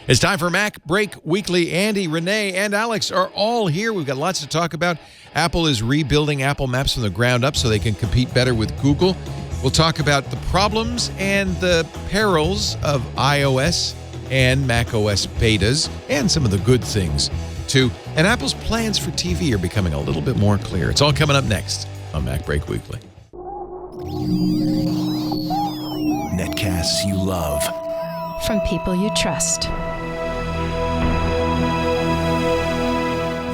It's time for MacBreak Weekly. Andy, Rene, and Alex are all here. We've got lots to talk about. Apple is rebuilding Apple Maps from the ground up so they can compete better with Google. We'll talk about the problems and the perils of iOS and macOS betas, and some of the good things, too. And Apple's plans for TV are becoming a little bit more clear. It's all coming up next on MacBreak Weekly. Netcasts you love. From people you trust.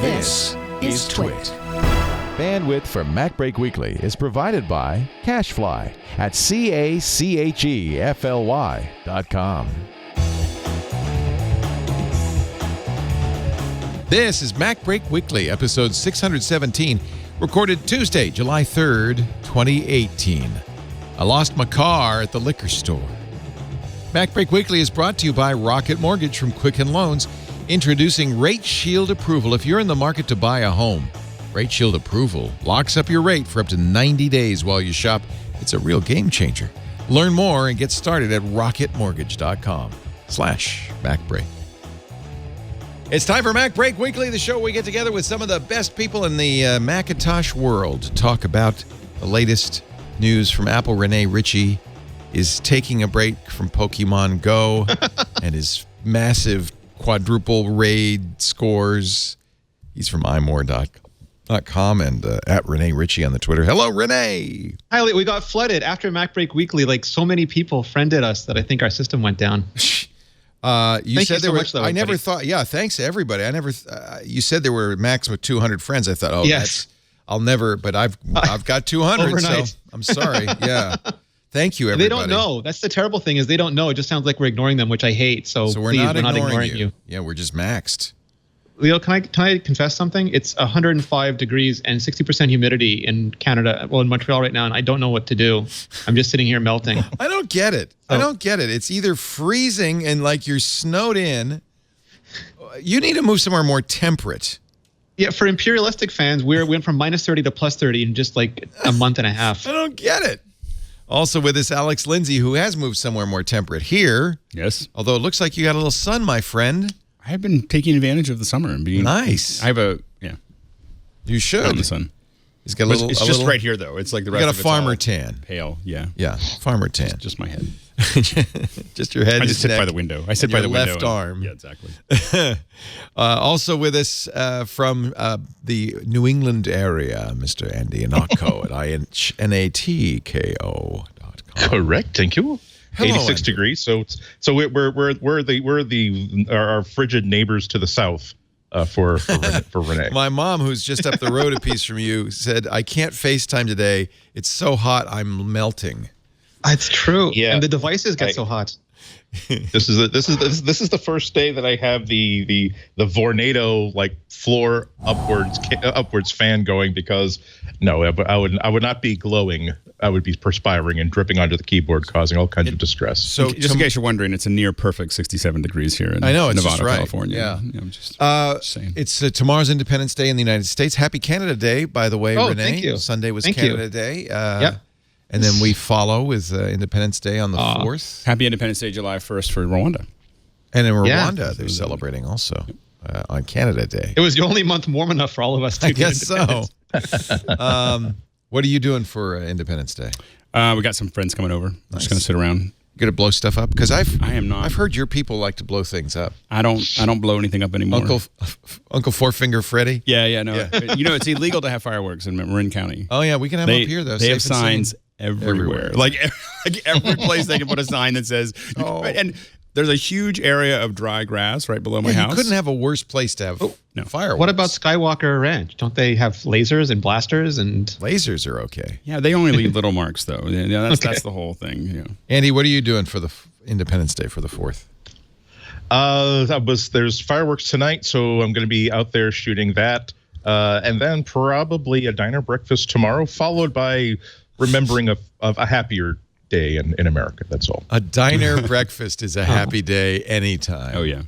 This is Twit. Bandwidth for MacBreak Weekly is provided by CacheFly at CACHEFLY.com. This is MacBreak Weekly, episode 617, recorded Tuesday, July 3rd, 2018. I lost my car at the liquor store. MacBreak Weekly is brought to you by Rocket Mortgage from Quicken Loans, introducing Rate Shield Approval. If you're in the market to buy a home, Rate Shield Approval locks up your rate for up to 90 days while you shop. It's a real game changer. Learn more and get started at rocketmortgage.com/MacBreak. It's time for MacBreak Weekly, the show where we get together with some of the best people in the Macintosh world to talk about the latest news from Apple. Rene Ritchie is taking a break from Pokemon Go and his massive quadruple raid scores. He's from imore.com and at Rene Ritchie on the Twitter. Hello, Rene. Hi, we got flooded after MacBreak Weekly. Like, so many people friended us that I think our system went down. You said there were. Much, though, I never thought. Yeah, thanks to everybody. I never. You said there were max with 200 friends. I thought, oh, yes. I'll never. But I've got 200. Overnight. So I'm sorry. Yeah. Thank you, everybody. They don't know. That's the terrible thing, is they don't know. It just sounds like we're ignoring them, which I hate. So we're please, not we're not ignoring ignoring you. Yeah, we're just maxed. Leo, can I confess something? It's 105 degrees and 60% humidity in Canada, well, in Montreal right now, and I don't know what to do. I'm just sitting here melting. I don't get it. I don't get it. It's either freezing and like you're snowed in. You need to move somewhere more temperate. Yeah, for imperialistic fans, we went from minus 30 to plus 30 in just like a month and a half. I don't get it. Also with us, Alex Lindsay, who has moved somewhere more temperate here. Yes. Although it looks like you got a little sun, my friend. I have been taking advantage of the summer and being nice. I have a You should. in the sun. He's got a little. It's just right here though. It's like the You rest got of a it's farmer all tan. pale. Yeah. Yeah, farmer tan. Just my head. Just your head. I just sit by the window. I sit by the window. Left arm. Yeah, exactly. Also with us from the New England area, Mr. Andy Anatko at INATKO.com. Correct. Thank you. Hello, 86 Andy. degrees. So we're our frigid neighbors to the south for Rene. My mom, who's just up the road a piece from you, said, "I can't FaceTime today. It's so hot, I'm melting." It's true. Yeah. And the devices get so hot. This is the first day that I have the Vornado like floor upwards fan going, because no, I would not be glowing. I would be perspiring and dripping onto the keyboard, causing all kinds of distress. So Just in case you're wondering, it's a near perfect 67 degrees here in I know, it's Nevada, just right. California. Yeah. I'm just saying. It's tomorrow's Independence Day in the United States. Happy Canada Day, by the way, Oh, Rene. thank you. Sunday was Thank Canada you. Day. Yep. And then we follow with Independence Day on the 4th. Happy Independence Day, July 1st for Rwanda. And in Yeah. Rwanda, they're celebrating also on Canada Day. It was the only month warm enough for all of us to I get guess so. What are you doing for Independence Day? We got some friends coming over. I'm just going to sit around. You going to blow stuff up? Because I am not. I've heard your people like to blow things up. I don't blow anything up anymore. Uncle Four Finger Freddy. Yeah, no. Yeah. You know, it's illegal to have fireworks in Marin County. Oh yeah, we can have them up here though. They Safe have and signs sane. everywhere. Like every place they can put a sign that says. And there's a huge area of dry grass right below my house. You couldn't have a worse place to have fireworks. What about Skywalker Ranch? Don't they have lasers and blasters and lasers? Are okay. Yeah, they only leave little marks though. Yeah, that's the whole thing. You know. Andy, what are you doing for the Independence Day for the 4th? There's fireworks tonight, so I'm going to be out there shooting that, and then probably a diner breakfast tomorrow, followed by remembering a happier day in America. That's all. A diner breakfast is a happy day anytime. Oh yeah.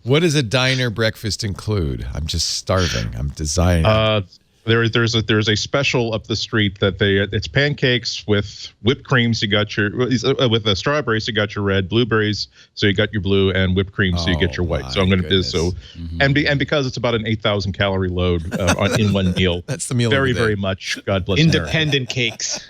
What does a diner breakfast include? I'm just starving. I'm designing. There's a special up the street that it's pancakes with whipped cream. So you got your with the strawberries, you got your red, blueberries, so you got your blue, and whipped cream, so you get your white. So I'm going to do so, and because it's about an 8,000 calorie load in one meal. That's the meal. Very much. God bless. Independent cakes.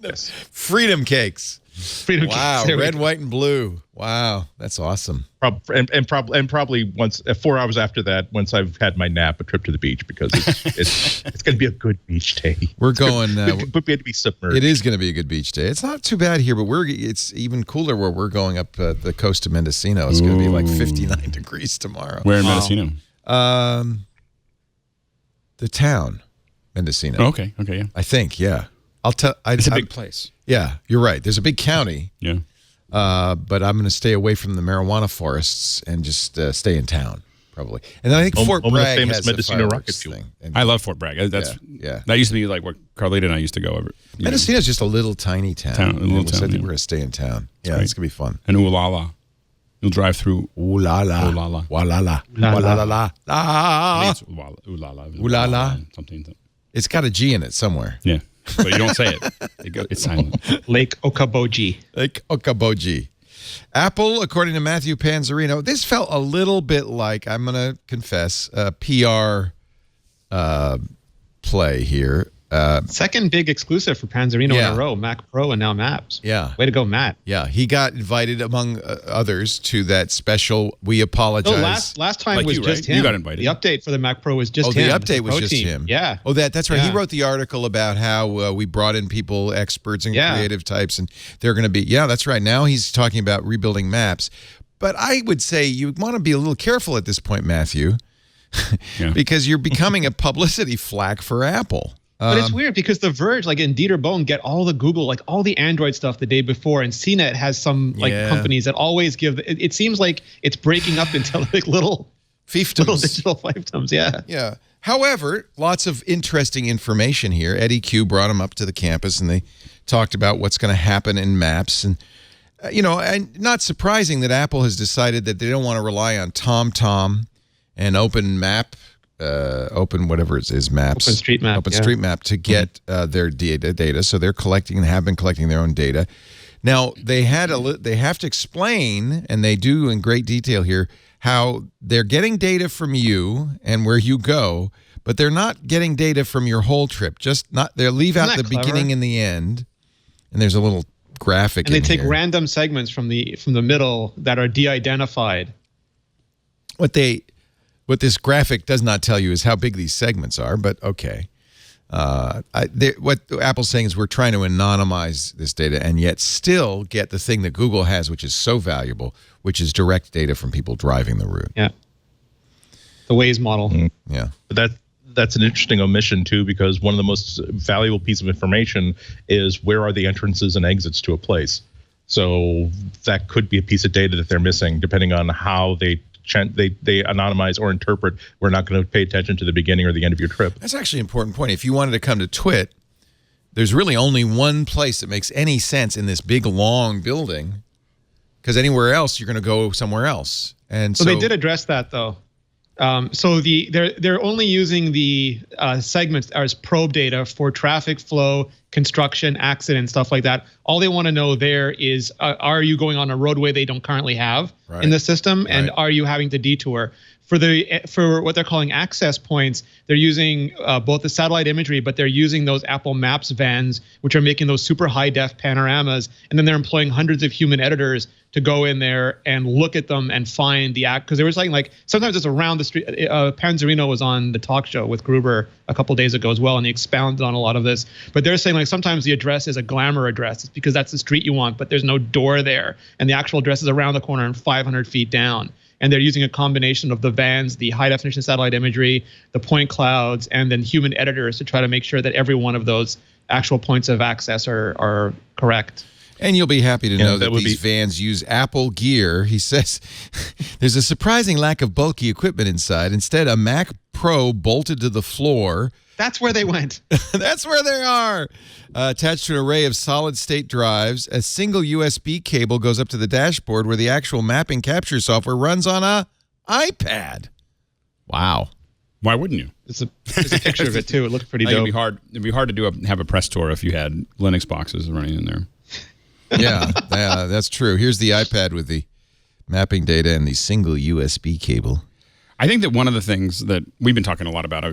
Yes. Freedom cakes. Freedom wow, cakes. red, white, and blue. Wow, that's awesome. And probably once 4 hours after that, once I've had my nap, a trip to the beach because it's going to be a good beach day. We're going. But we had to be submerged. It is going to be a good beach day. It's not too bad here, but it's even cooler where we're going up the coast of Mendocino. It's going to be like 59 degrees tomorrow. Where in Mendocino? The town, Mendocino. Oh, okay, yeah. I think, yeah. I'll tell. It's a big place. Yeah, you're right. There's a big county. Yeah. But I'm going to stay away from the marijuana forests and just stay in town, probably. And then I think Fort Bragg famous has Mendocino a rocket fireworks fuel. thing. And I love Fort Bragg. That used to be like where Carlita and I used to go. Mendocino's just a little tiny town. A little So I town, think we're going to stay in town. Yeah, it's going to be fun. And Oolala. You'll drive through Oolala. Oolala. Walala. Walala. I think it's Oolala. Oolala. Something. It's got a G in it somewhere. Yeah. But you don't say it. It's silent. Lake Okoboji. Like Okaboji. Apple, according to Matthew Panzarino, this felt a little bit like, I'm going to confess, a PR play here. Second big exclusive for Panzarino in a row. Mac Pro and now Maps. Yeah. Way to go, Matt. Yeah, he got invited, among others, to that special We Apologize. No, last time Like was you, just right? him. You got invited. The update for the Mac Pro was just the him. update was just team. him. Yeah. Oh, that's right. Yeah. He wrote the article about how we brought in people, experts and Yeah. creative types, and they're going to be, that's right. Now he's talking about rebuilding Maps. But I would say you want to be a little careful at this point, Matthew, because you're becoming a publicity flack for Apple. But it's weird because The Verge, like in Dieter Bohn, get all the Google, like all the Android stuff the day before, and CNET has some companies that always give. It seems like it's breaking up into like little digital fiefdoms. Yeah. Yeah. However, lots of interesting information here. Eddie Q brought him up to the campus, and they talked about what's going to happen in Maps, and and not surprising that Apple has decided that they don't want to rely on TomTom and Open Map. Open whatever it is, Maps. OpenStreetMap to get their data. So they're collecting and have been collecting their own data. Now they have to explain, and they do in great detail here, how they're getting data from you and where you go, but they're not getting data from your whole trip. They leave out the beginning and the end, and there's a little graphic. And they take random segments from the middle that are de-identified. What this graphic does not tell you is how big these segments are, but okay. What Apple's saying is we're trying to anonymize this data and yet still get the thing that Google has, which is so valuable, which is direct data from people driving the route. Yeah. The Waze model. Yeah. But that's an interesting omission, too, because one of the most valuable pieces of information is where are the entrances and exits to a place. So that could be a piece of data that they're missing, depending on how they anonymize or interpret. We're not going to pay attention to the beginning or the end of your trip. That's actually an important point. If you wanted to come to Twit, there's really only one place that makes any sense in this big, long building, because anywhere else, you're going to go somewhere else. And so they did address that, though. So they're only using the segments as probe data for traffic flow, construction, accident, stuff like that. All they want to know there is, are you going on a roadway they don't currently have in the system, and are you having to detour? For what they're calling access points, they're using both the satellite imagery, but they're using those Apple Maps vans, which are making those super high def panoramas, and then they're employing hundreds of human editors to go in there and look at them and find the because they were saying like sometimes it's around the street. Panzarino was on the talk show with Gruber a couple days ago as well, and he expounded on a lot of this. But they're saying like sometimes the address is a glamour address. It's because that's the street you want, but there's no door there, and the actual address is around the corner and 500 feet down. And they're using a combination of the vans, the high definition satellite imagery, the point clouds, and then human editors to try to make sure that every one of those actual points of access are correct. And you'll be happy to know that these vans use Apple gear. He says there's a surprising lack of bulky equipment inside. Instead, a Mac Pro bolted to the floor. That's where they went. That's where they are. Attached to an array of solid-state drives, a single USB cable goes up to the dashboard where the actual mapping capture software runs on a iPad. Wow. Why wouldn't you? There's a picture of it too. It looked pretty It'd dope. be hard. It'd be hard to have a press tour if you had Linux boxes running in there. Yeah, that's true. Here's the iPad with the mapping data and the single USB cable. I think that one of the things that we've been talking a lot about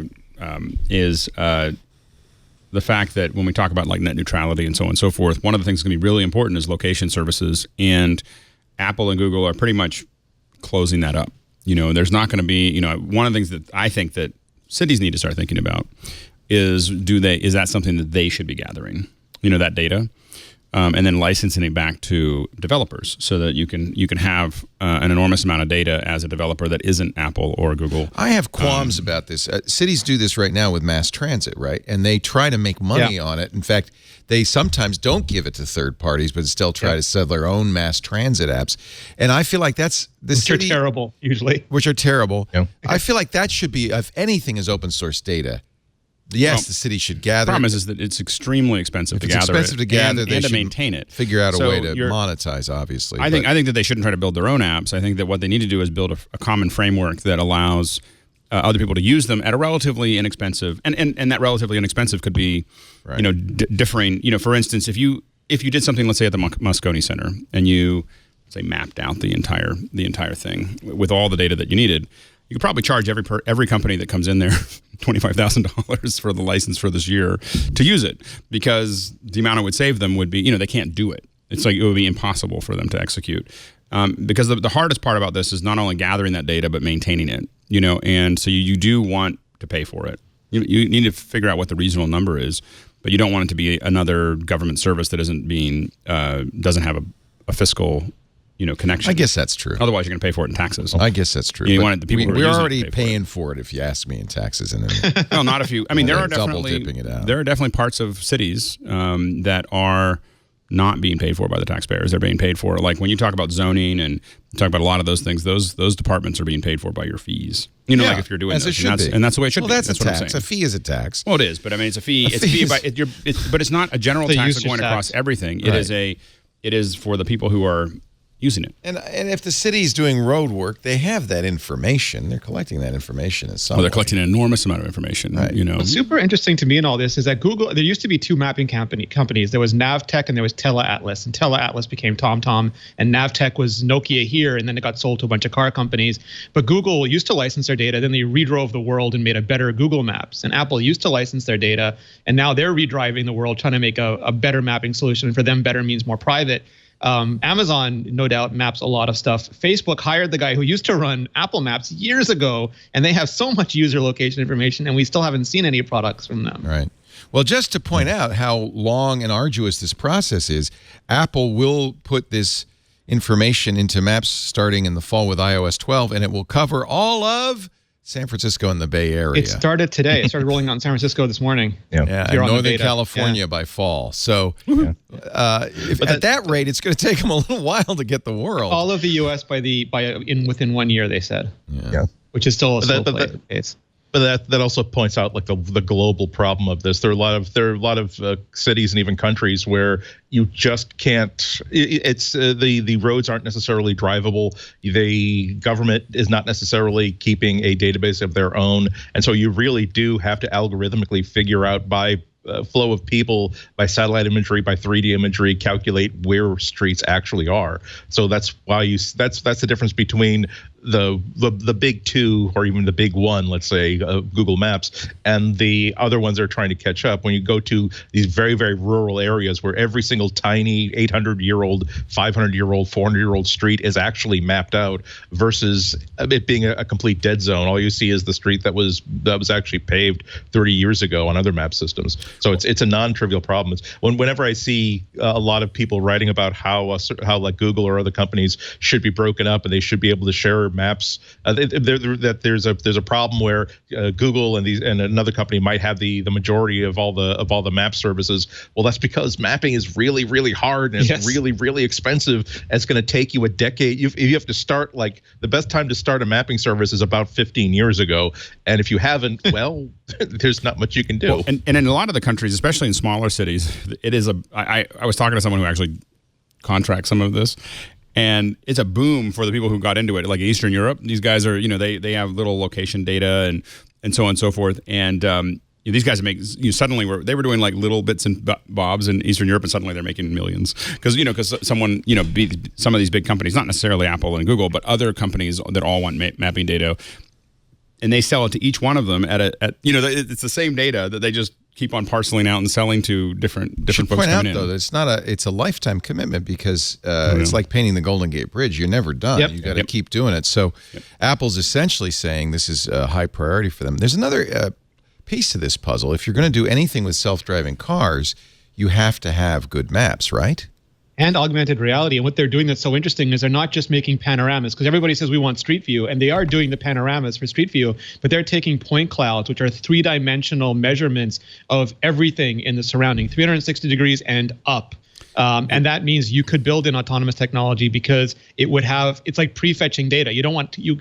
is the fact that when we talk about like net neutrality and so on and so forth, one of the things that's going to be really important is location services, and Apple and Google are pretty much closing that up. There's not going to be, one of the things that I think that cities need to start thinking about is that something that they should be gathering, that data, and then licensing it back to developers so that you can have an enormous amount of data as a developer that isn't Apple or Google. I have qualms about this. Cities do this right now with mass transit, right? And they try to make money on it. In fact, they sometimes don't give it to third parties, but still try to sell their own mass transit apps. And I feel like that's the Which are terrible, usually. Which are terrible. Yeah. I feel like that should be, if anything is open source data, yes, the city should gather. The problem is that it's extremely expensive to gather it. It's expensive to gather, and to maintain it. Figure out a way to monetize, obviously. I think that they shouldn't try to build their own apps. I think that what they need to do is build a common framework that allows other people to use them at a relatively inexpensive, and that relatively inexpensive could be, differing. For instance, if you did something, let's say at the Moscone Center, and you say mapped out the entire thing with all the data that you needed, you could probably charge every company that comes in there $25,000 for the license for this year to use it, because the amount it would save them would be, they can't do it. It's like it would be impossible for them to execute. Because the hardest part about this is not only gathering that data, but maintaining it, and so you do want to pay for it. You need to figure out what the reasonable number is, but you don't want it to be another government service that doesn't have a fiscal connection. I guess that's true. Otherwise, you're going to pay for it in taxes. I guess that's true. We're already paying for it, if you ask me, in taxes. And well, not if you. I mean, there are definitely parts of cities that are not being paid for by the taxpayers. They're being paid for, like when you talk about zoning and talk about a lot of those things. Those departments are being paid for by your fees. Like if you're doing as this, it should be. and that's the way it should be. That's a what I'm tax. saying. A fee is a tax. Well, it is, but I mean, it's a fee. It's a fee but it's not a general tax going across everything. Right. It is for the people who are using it. And if the city's doing road work, they have that information. They're collecting that information in some way. They're collecting an enormous amount of information. Right. What's super interesting to me in all this is that Google, there used to be two mapping companies. There was Navtech and there was TeleAtlas. And TeleAtlas became TomTom, and Navtech was Nokia here, and then it got sold to a bunch of car companies. But Google used to license their data, then they redrove the world and made a better Google Maps. And Apple used to license their data, and now they're redriving the world, trying to make a better mapping solution. And for them, better means more private. Amazon, no doubt, maps a lot of stuff. Facebook hired the guy who used to run Apple Maps years ago, and they have so much user location information, and we still haven't seen any products from them. Right. Well, just to point out how long and arduous this process is, Apple will put this information into Maps starting in the fall with iOS 12, and it will cover all of San Francisco and the Bay Area. It started today. It started rolling out in San Francisco this morning. Yeah, and Northern California by fall. So at that rate, it's going to take them a little while to get the world. All of the U.S. within 1 year, they said. Yeah. Which is still a slow play case. But that also points out like the global problem of this. There are a lot of cities and even countries where you just can't. It's the roads aren't necessarily drivable. The government is not necessarily keeping a database of their own, and so you really do have to algorithmically figure out by flow of people, by satellite imagery, by 3D imagery, calculate where streets actually are. So that's why that's the difference between the big two, or even the big one, let's say Google Maps, and the other ones that are trying to catch up. When you go to these very, very rural areas where every single tiny 800-year-old, 500-year-old, 400-year-old street is actually mapped out, versus it being a complete dead zone. All you see is the street that was actually paved 30 years ago on other map systems. So it's a non-trivial problem. Whenever I see a lot of people writing about how like Google or other companies should be broken up and they should be able to share maps, that there's a problem where Google and another company might have the majority of all the map services. Well, that's because mapping is really, really hard, and it's really, really expensive. And it's going to take you a decade. You have to start, like, the best time to start a mapping service is about 15 years ago, and if you haven't, well, there's not much you can do. Well, and in a lot of the countries, especially in smaller cities, it is I was talking to someone who actually contracts some of this, and it's a boom for the people who got into it. Like Eastern Europe, these guys are, they have little location data, and so on and so forth. And these guys suddenly they were doing like little bits and bobs in Eastern Europe, and suddenly they're making millions because someone some of these big companies, not necessarily Apple and Google, but other companies that all want mapping data, and they sell it to each one of them it's the same data that they just keep on parceling out and selling to different folks point out, coming in. Though, that it's a lifetime commitment because it's like painting the Golden Gate Bridge. You're never done. Yep. You got to keep doing it. So Apple's essentially saying this is a high priority for them. There's another piece to this puzzle. If you're going to do anything with self-driving cars, you have to have good maps, right? And augmented reality. And what they're doing that's so interesting is they're not just making panoramas, because everybody says we want Street View, and they are doing the panoramas for Street View, but they're taking point clouds, which are three-dimensional measurements of everything in the surrounding, 360 degrees and up. And that means you could build in autonomous technology because it's like prefetching data. You don't want to, you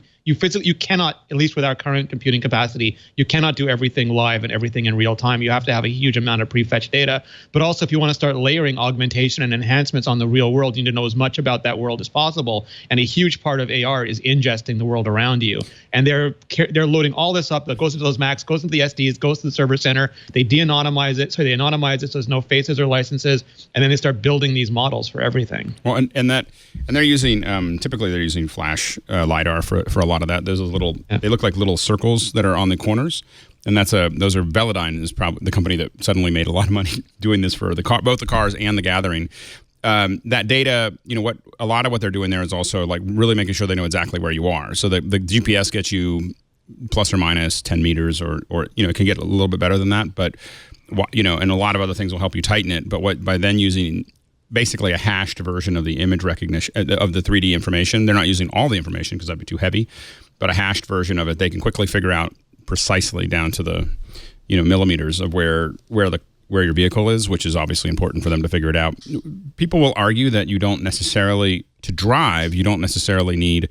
cannot, at least with our current computing capacity, you cannot do everything live and everything in real time. You have to have a huge amount of prefetched data. But also, if you want to start layering augmentation and enhancements on the real world, you need to know as much about that world as possible. And a huge part of AR is ingesting the world around you. And they're loading all this up that goes into those Macs, goes into the SDs, goes to the server center. They de-anonymize it, so there's no faces or licenses, and then they start building these models for everything. Well, and they're using typically they're using flash lidar for a lot of that. Those they look like little circles that are on the corners, and those are Velodyne is probably the company that suddenly made a lot of money doing this for both the cars and the gathering. That data, a lot of what they're doing there is also like really making sure they know exactly where you are. So the GPS gets you plus or minus 10 meters, or it can get a little bit better than that, but and a lot of other things will help you tighten it. But by then using basically a hashed version of the image recognition of the 3D information. They're not using all the information because that'd be too heavy, but a hashed version of it, they can quickly figure out precisely down to the millimeters of where your vehicle is, which is obviously important for them to figure it out. People will argue that you don't necessarily need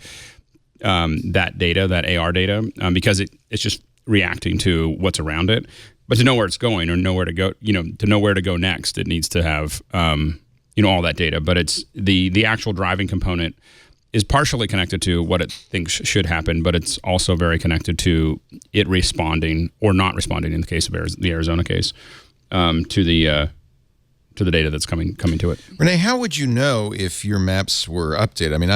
that data, that AR data, because it's just reacting to what's around it. But to know where it's going or know where to go, to know where to go next, it needs to have all that data. But it's the actual driving component is partially connected to what it thinks should happen, but it's also very connected to it responding or not responding in the case of the Arizona case to the data that's coming to it. Rene, how would you know if your maps were updated? I mean,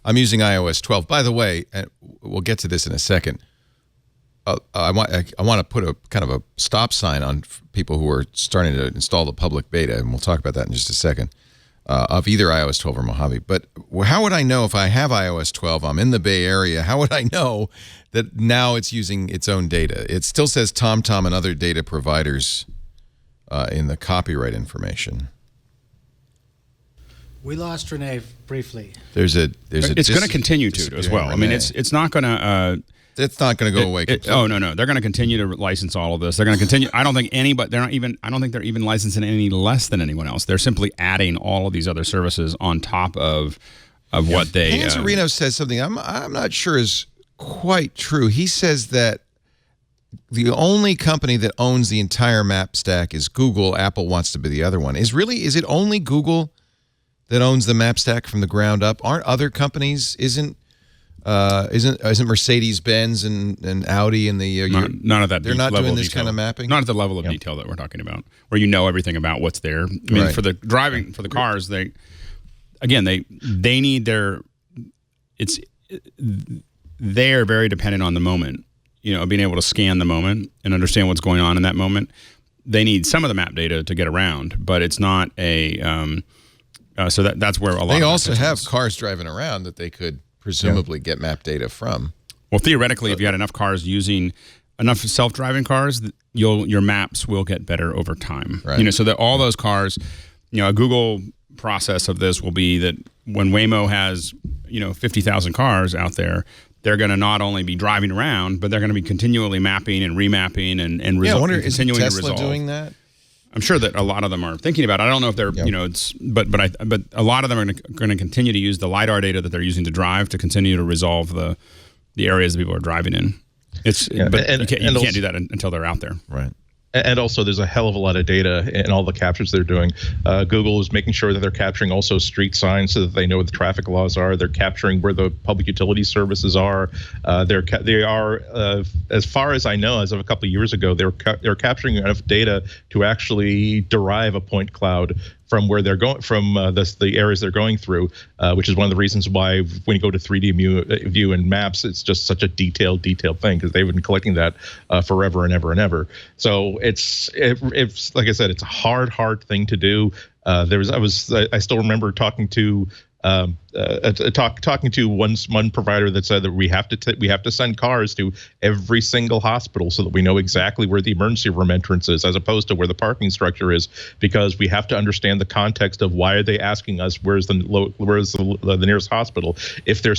I'm using iOS 12. By the way, and we'll get to this in a second. I want to put a kind of a stop sign on people who are starting to install the public beta, and we'll talk about that in just a second, of either iOS 12 or Mojave. But how would I know if I have iOS 12, I'm in the Bay Area, how would I know that now it's using its own data? It still says TomTom and other data providers in the copyright information. We lost Rene briefly. It's going to continue to as well. I mean, it's not going to... It's not going to go away completely. No. They're going to continue to license all of this. They're going to continue. I don't think they're even licensing any less than anyone else. They're simply adding all of these other services on top of what they... Panzerino says something I'm not sure is quite true. He says that the only company that owns the entire map stack is Google. Apple wants to be the other one. Is it only Google that owns the map stack from the ground up? Aren't other companies... Isn't Mercedes-Benz and Audi and the none of that? They're not level doing of this detail. kind of mapping. Not at the level of detail that we're talking about, where you know everything about what's there. I mean, for the driving for the cars, they need they're very dependent on the moment. Being able to scan the moment and understand what's going on in that moment. They need some of the map data to get around, but it's not a. So that's where a lot. They also have cars driving around that they could presumably get map data from. Well, theoretically, if you had enough cars using enough self-driving cars, your maps will get better over time. Right. So that all those cars, a Google process of this will be that when Waymo has 50,000 cars out there, they're going to not only be driving around, but they're going to be continually mapping and remapping and I wonder, is continuing Tesla to resolve. Doing that? I'm sure that a lot of them are thinking about it. I don't know if they're, but a lot of them are going to continue to use the LiDAR data that they're using to drive to continue to resolve the areas that people are driving in. But you can't do that until they're out there. Right. And also, there's a hell of a lot of data in all the captures they're doing. Google is making sure that they're capturing also street signs so that they know what the traffic laws are. They're capturing where the public utility services are. They are, as far as I know, as of a couple of years ago, they're capturing enough data to actually derive a point cloud from where they're going, from the areas they're going through, which is one of the reasons why when you go to 3D view and maps, it's just such a detailed thing, because they've been collecting that forever and ever and ever. So it's like I said, it's a hard thing to do. I still remember talking to talking to one provider that said that we have to send cars to every single hospital so that we know exactly where the emergency room entrance is, as opposed to where the parking structure is, because we have to understand the context of why are they asking us where's the nearest hospital. If they're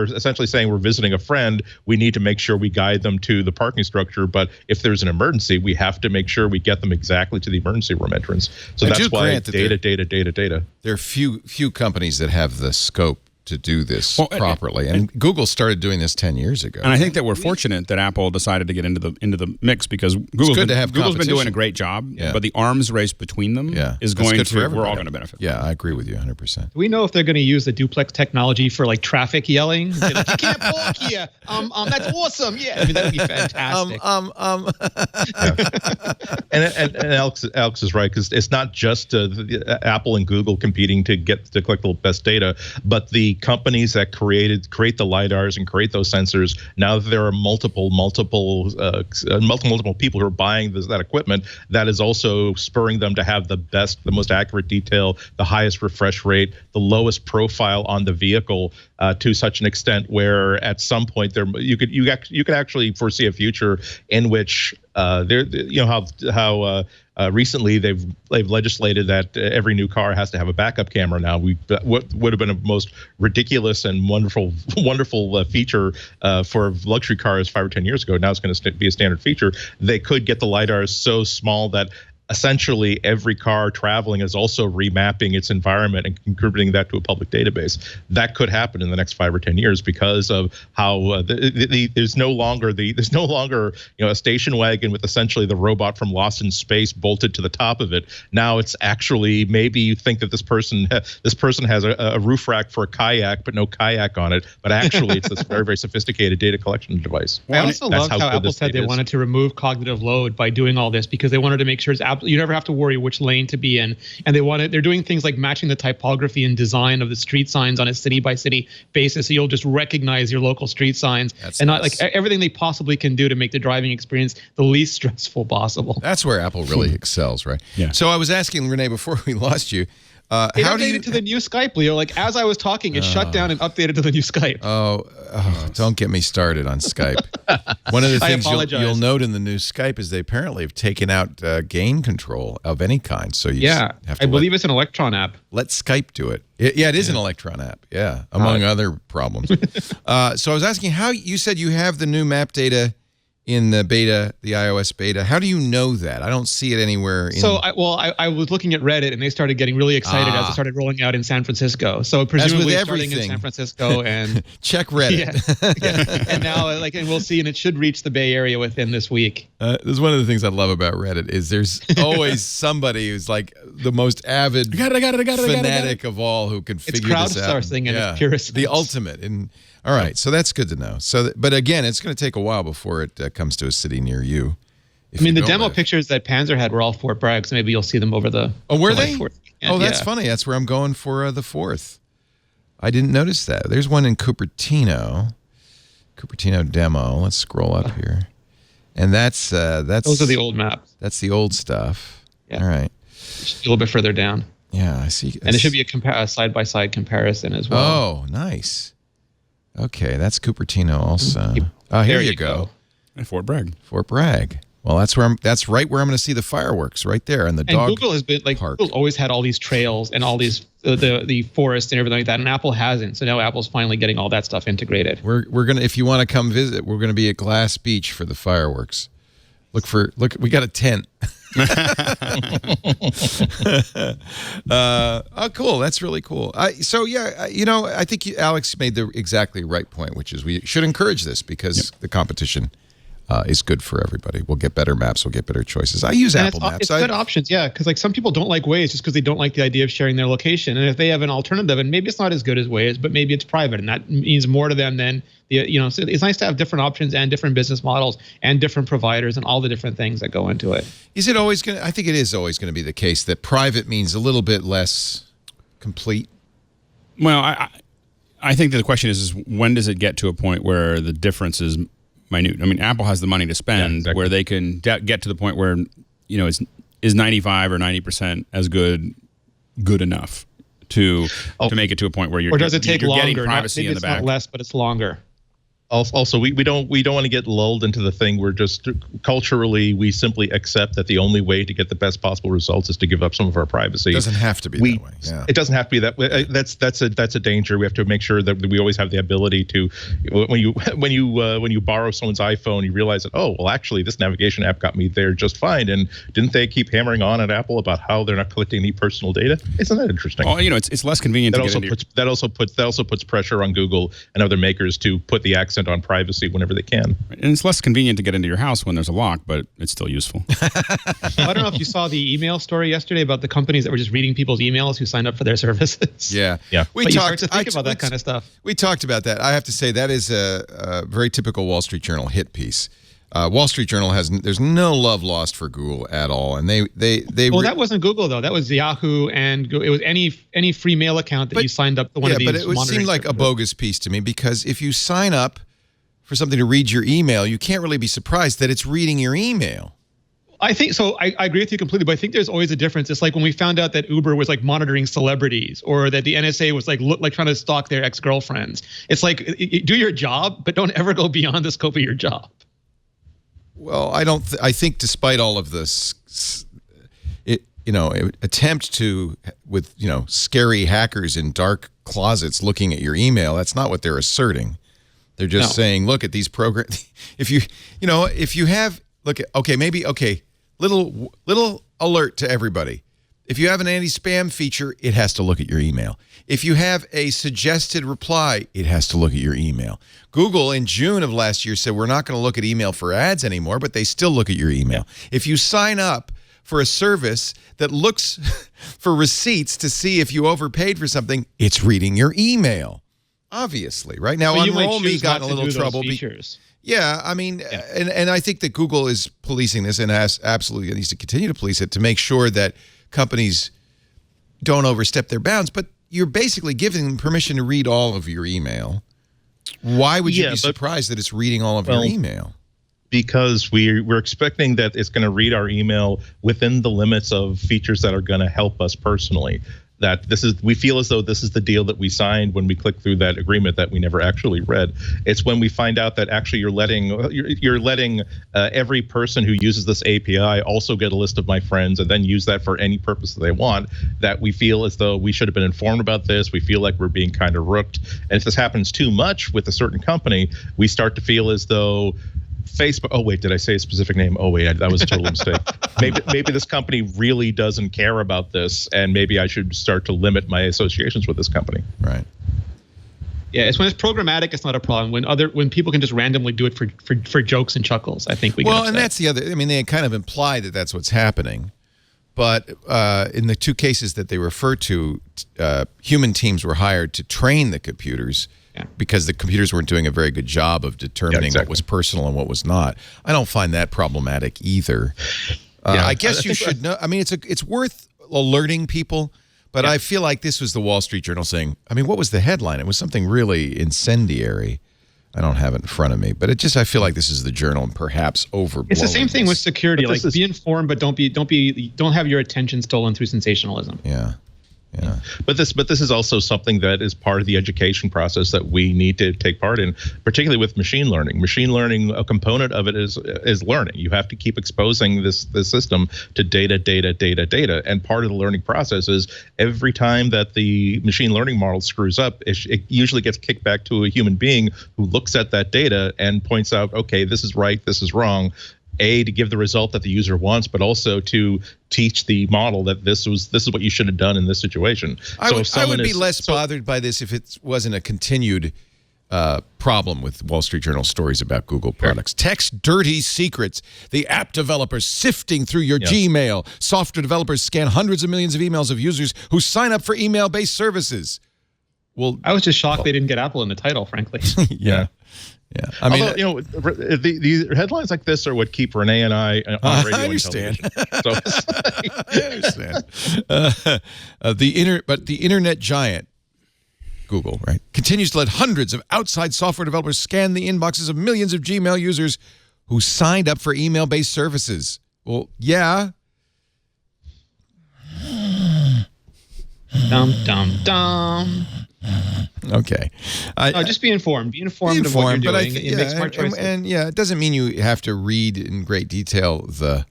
essentially saying we're visiting a friend, we need to make sure we guide them to the parking structure. But if there's an emergency, we have to make sure we get them exactly to the emergency room entrance. So that's why data. There are few companies that have the scope to do this properly, and Google started doing this 10 years ago. And I think that we're fortunate that Apple decided to get into the mix, because Google's been doing a great job, but the arms race between them is going to, we're all going to benefit. Yeah, I agree with you 100%. Do we know if they're going to use the duplex technology for like traffic yelling? Like, you can't park here. That's awesome. Yeah, I mean, that'd be fantastic. And Alex is right, because it's not just Apple and Google competing to collect the best data, but the companies that create the lidars and create those sensors. Now that there are multiple people who are buying that equipment, that is also spurring them to have the most accurate detail, the highest refresh rate, the lowest profile on the vehicle, to such an extent where at some point you could actually foresee a future in which recently they've legislated that every new car has to have a backup camera now. What would have been a most ridiculous and wonderful feature for luxury cars 5 or 10 years ago, now it's going to be a standard feature. They could get the lidars so small that essentially every car traveling is also remapping its environment and contributing that to a public database. That could happen in the next 5 or 10 years because of how there's no longer a station wagon with essentially the robot from Lost in Space bolted to the top of it. Now it's actually, maybe you think that this person has a roof rack for a kayak but no kayak on it, but actually it's this very, very sophisticated data collection device. I also love how Apple said they wanted to remove cognitive load by doing all this, because they wanted to make sure you never have to worry which lane to be in, and they're doing things like matching the typography and design of the street signs on a city by city basis, so you'll just recognize your local street signs. Not like everything they possibly can do to make the driving experience the least stressful possible. That's where Apple really excels, right? Yeah. So I was asking Rene before we lost you, it updated to the new Skype, Leo. Like as I was talking, it shut down and updated to the new Skype. Don't get me started on Skype. One of the things you'll note in the new Skype is they apparently have taken out gain control of any kind. So you have to I believe it's an Electron app. Let Skype do it. It is an Electron app. Yeah, among other problems. So I was asking how you said you have the new map data in the beta, the iOS beta. How do you know that? I don't see it anywhere. I was looking at Reddit, and they started getting really excited as it started rolling out in San Francisco. So presumably starting in San Francisco and check Reddit. And now and we'll see, and it should reach the Bay Area within this week. This is one of the things I love about Reddit is there's always somebody who's like the most avid fanatic of all who can figure this out. It's crowdsourcing in its purest the ultimate. All right, so that's good to know. But again, it's going to take a while before it comes to a city near you. The demo pictures that Panzer had were all Fort Bragg, so maybe you'll see them over the. Oh, were they? That's funny. That's where I'm going for the 4th. I didn't notice that. There's one in Cupertino demo. Let's scroll up here, and that's those are the old maps. That's the old stuff. Yeah. All right. Just a little bit further down. Yeah, I see. And it should be a side-by-side comparison as well. Oh, nice. Okay, that's Cupertino also. Here you go. And Fort Bragg. Fort Bragg. Well, that's right where I'm going to see the fireworks, right there, and the dog. And Google has been Google's always had all these trails and all these the forest and everything like that, and Apple hasn't. So now Apple's finally getting all that stuff integrated. We're gonna, if you want to come visit, we're gonna be at Glass Beach for the fireworks. Look, we got a tent. Cool. That's really cool. I think Alex made the exactly right point, which is we should encourage this because the competition is good for everybody. We'll get better maps. We'll get better choices. I use Apple Maps. It's good options, yeah, because like some people don't like Waze just because they don't like the idea of sharing their location. And if they have an alternative, and maybe it's not as good as Waze, but maybe it's private, and that means more to them than so it's nice to have different options and different business models and different providers and all the different things that go into it. Is it always going to? I think it is always going to be the case that private means a little bit less complete. Well, I think that the question is when does it get to a point where the difference is minute? I mean, Apple has the money to spend where they can get to the point where is 95 or 90% as good enough to make it to a point where or does it take longer? Getting privacy in the back. Not less, but it's longer. Also, we don't want to get lulled into the thing where just culturally we simply accept that the only way to get the best possible results is to give up some of our privacy. It doesn't have to be that way. Yeah. It doesn't have to be that way. That's a danger. We have to make sure that we always have the ability to, when you borrow someone's iPhone, you realize that actually this navigation app got me there just fine. And didn't they keep hammering on at Apple about how they're not collecting any personal data? Isn't that interesting? Well, it's less convenient. That also puts pressure on Google and other makers to put the accent on privacy whenever they can. And it's less convenient to get into your house when there's a lock, but it's still useful. I don't know if you saw the email story yesterday about the companies that were just reading people's emails who signed up for their services. Yeah. We talked to think about that kind of stuff. We talked about that. I have to say that is a very typical Wall Street Journal hit piece. Wall Street Journal there's no love lost for Google at all, and they that wasn't Google though. That was Yahoo, and it was any free mail account that you signed up to one of these. But it would seem like a bogus piece to me, because if you sign up for something to read your email, you can't really be surprised that it's reading your email. I think so. I agree with you completely, but I think there's always a difference. It's like when we found out that Uber was like monitoring celebrities, or that the NSA was like trying to stalk their ex-girlfriends. It's like, do your job, but don't ever go beyond the scope of your job. Well, I think despite all of this, attempt to, with scary hackers in dark closets looking at your email, that's not what they're asserting. They're just saying, look at these programs. If you have, little alert to everybody. If you have an anti-spam feature, it has to look at your email. If you have a suggested reply, it has to look at your email. Google in June of last year said we're not going to look at email for ads anymore, but they still look at your email. If you sign up for a service that looks for receipts to see if you overpaid for something, it's reading your email. Obviously, right? Now, Unroll Me got in a little trouble. Yeah, I mean, and I think that Google is policing this and absolutely needs to continue to police it to make sure that companies don't overstep their bounds. But you're basically giving them permission to read all of your email. Why would you be surprised that it's reading all of your email? Because we're expecting that it's going to read our email within the limits of features that are going to help us personally. That we feel as though this is the deal that we signed when we click through that agreement that we never actually read. It's when we find out that actually you're letting every person who uses this API also get a list of my friends and then use that for any purpose that they want, that we feel as though we should have been informed about this. We feel like we're being kind of rooked. And if this happens too much with a certain company, we start to feel as though Facebook. Oh wait, did I say a specific name? Oh wait, that was a total mistake. Maybe this company really doesn't care about this, and maybe I should start to limit my associations with this company. Right. Yeah, it's when it's programmatic, it's not a problem. When people can just randomly do it for jokes and chuckles, I think we get upset. And that's the other. I mean, they kind of imply that that's what's happening, but in the two cases that they refer to, human teams were hired to train the computers. Yeah. Because the computers weren't doing a very good job of determining what was personal and what was not. I don't find that problematic either. I guess you should know. I mean, it's worth alerting people, but I feel like this was the Wall Street Journal saying, I mean, what was the headline? It was something really incendiary. I don't have it in front of me, but I feel like this is the Journal and perhaps overblowing. It's the same thing with security. Like, be informed, but don't have your attention stolen through sensationalism. Yeah. Yeah. But this is also something that is part of the education process that we need to take part in, particularly with machine learning. Machine learning, a component of it is learning. You have to keep exposing this system to data. And part of the learning process is every time that the machine learning model screws up, it usually gets kicked back to a human being who looks at that data and points out, okay, this is right, this is wrong. To give the result that the user wants, but also to teach the model that this is what you should have done in this situation. I would be less bothered by this if it wasn't a continued problem with Wall Street Journal stories about Google products. Text dirty secrets. The app developers sifting through your Gmail. Software developers scan hundreds of millions of emails of users who sign up for email-based services. Well, I was just shocked they didn't get Apple in the title, frankly. Yeah. I mean, although, the headlines like this are what keep Rene and I on radio. I understand. And television. I understand. But the internet giant, Google, right, continues to let hundreds of outside software developers scan the inboxes of millions of Gmail users who signed up for email-based services. Well, yeah. Dum. Okay. Just be informed. Be informed of what you're doing and make smart choices. And it doesn't mean you have to read in great detail the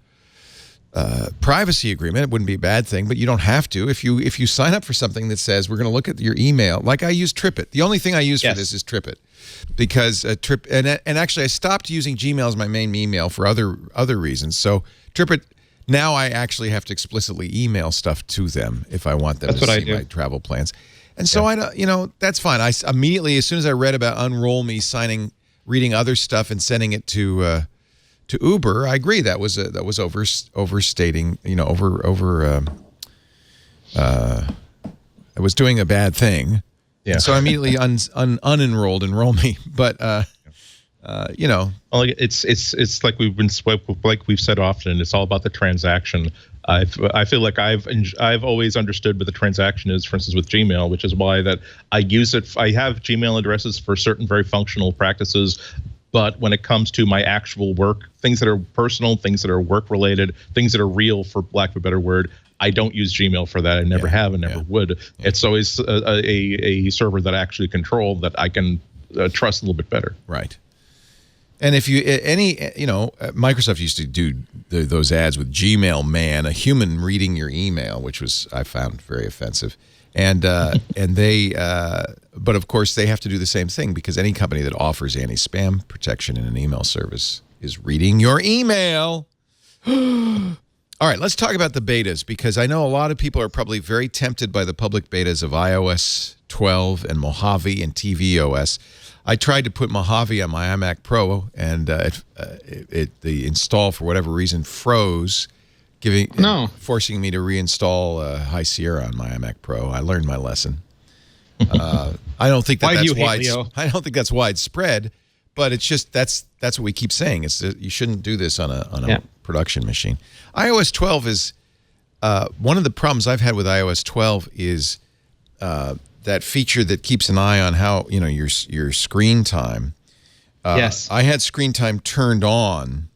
privacy agreement. It wouldn't be a bad thing, but you don't have to. If you sign up for something that says we're going to look at your email, like I use TripIt. The only thing I use for this is TripIt, because and actually I stopped using Gmail as my main email for other reasons. So TripIt. Now I actually have to explicitly email stuff to them if I want them to see my travel plans. And so I don't, that's fine. I immediately, as soon as I read about Unroll Me reading other stuff and sending it to Uber, I agree that was overstating, I was doing a bad thing. Yeah. And so I immediately unenrolled Enroll Me, but well, it's like we've said often. It's all about the transaction. I feel like I've always understood what the transaction is. For instance, with Gmail, which is why that I use it. I have Gmail addresses for certain very functional practices, but when it comes to my actual work, things that are personal, things that are work related, things that are real, for lack of a better word, I don't use Gmail for that. I never have and never would. Yeah. It's always a server that I actually control that I can trust a little bit better. Right. And if Microsoft used to do those ads with Gmail Man, a human reading your email, which I found very offensive. And but of course they have to do the same thing, because any company that offers anti-spam protection in an email service is reading your email. All right, let's talk about the betas, because I know a lot of people are probably very tempted by the public betas of iOS 12 and Mojave and tvOS. I tried to put Mojave on my iMac Pro, and the install, for whatever reason, froze, forcing me to reinstall High Sierra on my iMac Pro. I learned my lesson. I don't think I don't think that's widespread, but it's just that's what we keep saying. It's you shouldn't do this on a production machine. iOS 12 is one of the problems I've had with iOS 12 is that feature that keeps an eye on how your screen time. Yes, I had screen time turned on.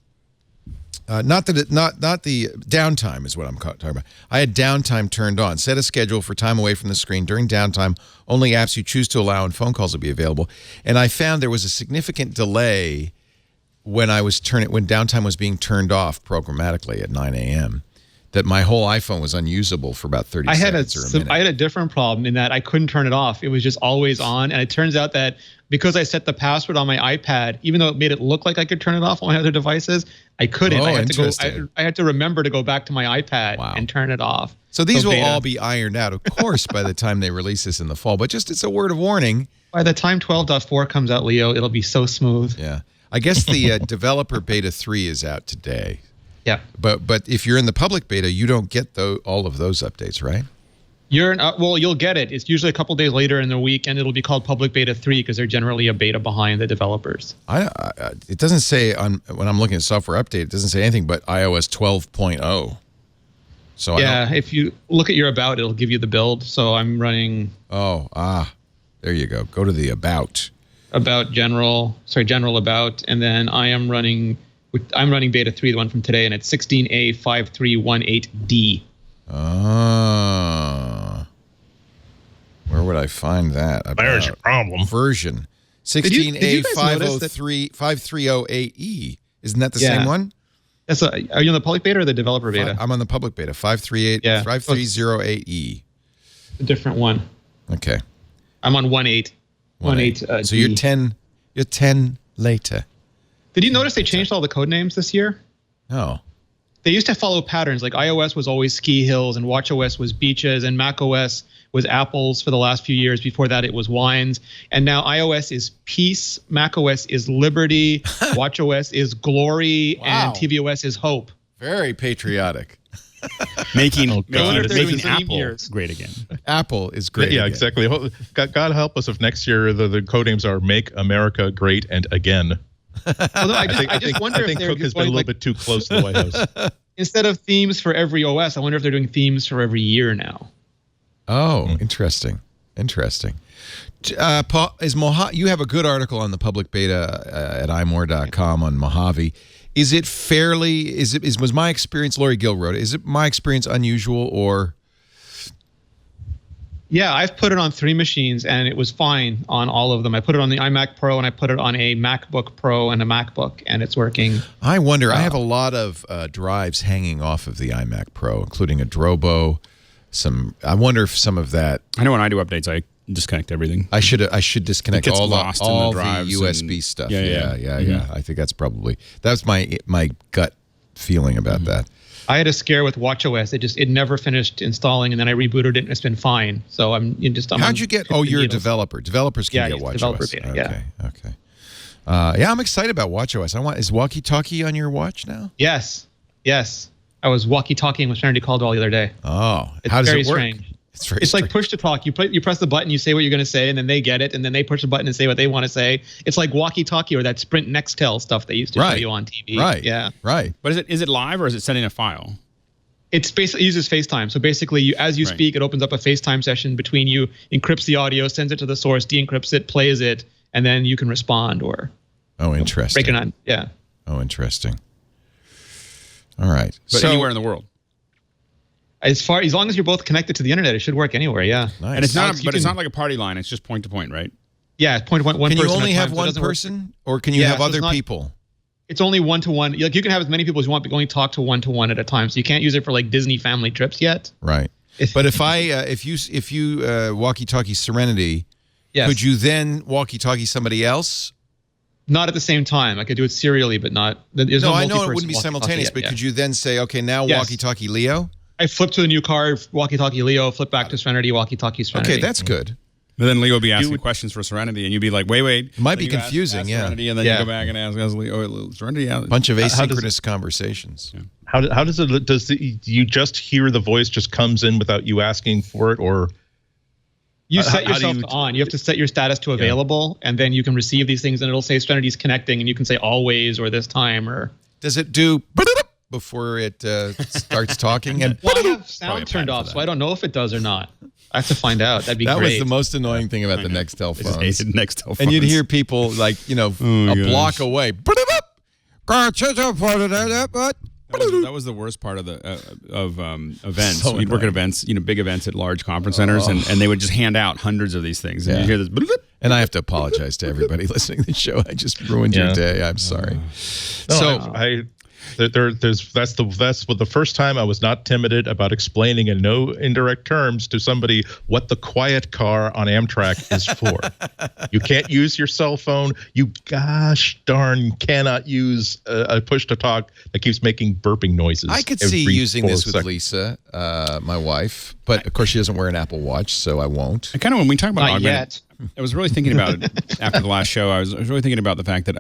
Not the downtime is what I'm talking about. I had downtime turned on. Set a schedule for time away from the screen during downtime. Only apps you choose to allow and phone calls will be available. And I found there was a significant delay when downtime was being turned off programmatically at 9 a.m. that my whole iPhone was unusable for about 30 seconds or a minute. I had a different problem in that I couldn't turn it off. It was just always on. And it turns out that because I set the password on my iPad, even though it made it look like I could turn it off on my other devices, I couldn't. I had to remember to go back to my iPad and turn it off. So these will all be ironed out, of course, by the time they release this in the fall. But just it's a word of warning. By the time 12.4 comes out, Leo, it'll be so smooth. Yeah. I guess the developer beta 3 is out today. Yeah. But if you're in the public beta, you don't get all of those updates, right? You'll get it. It's usually a couple days later in the week, and it'll be called Public Beta 3 because they're generally a beta behind the developers. It doesn't say when I'm looking at software update, it doesn't say anything but iOS 12.0. So if you look at your about, it'll give you the build. So I'm running. There you go. Go to the about. General about, and then I'm running beta 3, the one from today, and it's 16A5318D. Where would I find that? There's your problem. Version 16A5308E. Isn't that the same one? Are you on the public beta or the developer beta? I'm on the public beta. 5308E. A different one. Okay. I'm on 1.8. 1.8. So you're 10 later. Did you notice they changed all the code names this year? No. They used to follow patterns. Like iOS was always ski hills, and watchOS was beaches, and macOS was Apple's for the last few years. Before that, it was Wine's. And now iOS is peace, macOS is liberty, watchOS is glory, and tvOS is hope. Very patriotic. making making Apple great again. Apple is great. Yeah, again. exactly. God help us if next year the code names are "Make America Great and Again." Although I just wonder I if think Cook has been a little bit too close to the White House. Instead of themes for every OS, I wonder if they're doing themes for every year now. Oh, interesting. Paul, is Mojave? You have a good article on the public beta at imore.com on Mojave. Is it fairly? Was my experience? Lori Gill wrote it. Is it my experience unusual or? Yeah, I've put it on 3 machines and it was fine on all of them. I put it on the iMac Pro and I put it on a MacBook Pro and a MacBook, and it's working. I wonder. I have a lot of drives hanging off of the iMac Pro, including a Drobo. I wonder if some of that. I know when I do updates, I disconnect everything. I should disconnect all the drives, the USB stuff. Yeah. I think that's my gut feeling about that. I had a scare with watchOS. It never finished installing, and then I rebooted it, and it's been fine. So How'd you get? Oh, you're a developer. Developers can get watchOS. Developer beta, Okay. I'm excited about watchOS. Is Walkie Talkie on your watch now? Yes. I was walkie-talkieing with Serenity Call the other day. Oh, it's how does very it work? Strange. It's like push to talk. You press the button, you say what you're going to say, and then they get it, and then they push the button and say what they want to say. It's like walkie-talkie or that Sprint Nextel stuff they used to show you on TV. Right. Yeah. Right. But is it live or is it sending a file? It's basically uses FaceTime. So basically, as you speak, it opens up a FaceTime session between you, encrypts the audio, sends it to the source, de-encrypts it, plays it, and then you can respond or. Oh, interesting. Break it on. Yeah. Oh, interesting. All right. But anywhere in the world. As long as you're both connected to the internet, it should work anywhere. Yeah. Nice. And it's not, it's not like a party line. It's just point to point, right? Yeah, point to point. One person. Can you only have so one person, or can you have other people? It's only one-to-one. Like you can have as many people as you want, but only talk to one-to-one at a time. So you can't use it for like Disney family trips yet. Right. But if you walkie-talkie Serenity, could you then walkie-talkie somebody else? Not at the same time. I could do it serially, but not. No, I know it wouldn't be simultaneous, but could you then say, okay, now walkie-talkie Leo? I flip to a new car, walkie-talkie Leo, flip back to Serenity, walkie-talkie Serenity. Okay, that's good. But then Leo would be asking questions for Serenity, and you'd be like, wait. It might be confusing, ask Serenity, and then you go back and ask Leo, Serenity. Bunch of asynchronous conversations. Yeah. How does it? You just hear the voice just comes in without you asking for it, or you set yourself to on? You have to set your status to available, and then you can receive these things, and it'll say Serenity's connecting, and you can say always or this time or. Does it do before it starts talking? And I have sound turned off, so I don't know if it does or not. I have to find out. That'd be great. That was the most annoying thing about the Nextel phones. Nextel phones. And you'd hear people like, a block away. That was the worst part of events. So you'd work at events, big events at large conference centers, and they would just hand out hundrends of these things. And you hear this. And I have to apologize to everybody listening to the show. I just ruined your day. I'm sorry. That's the first time I was not timid about explaining in no indirect terms to somebody what the quiet car on Amtrak is for. You can't use your cell phone. You gosh darn cannot use a push to talk that keeps making burping noises. I could see using this with Lisa, my wife, but of course she doesn't wear an Apple Watch, so I won't. And kind of when we talk about augmented, I was really thinking about it after the last show. I was really thinking about the fact that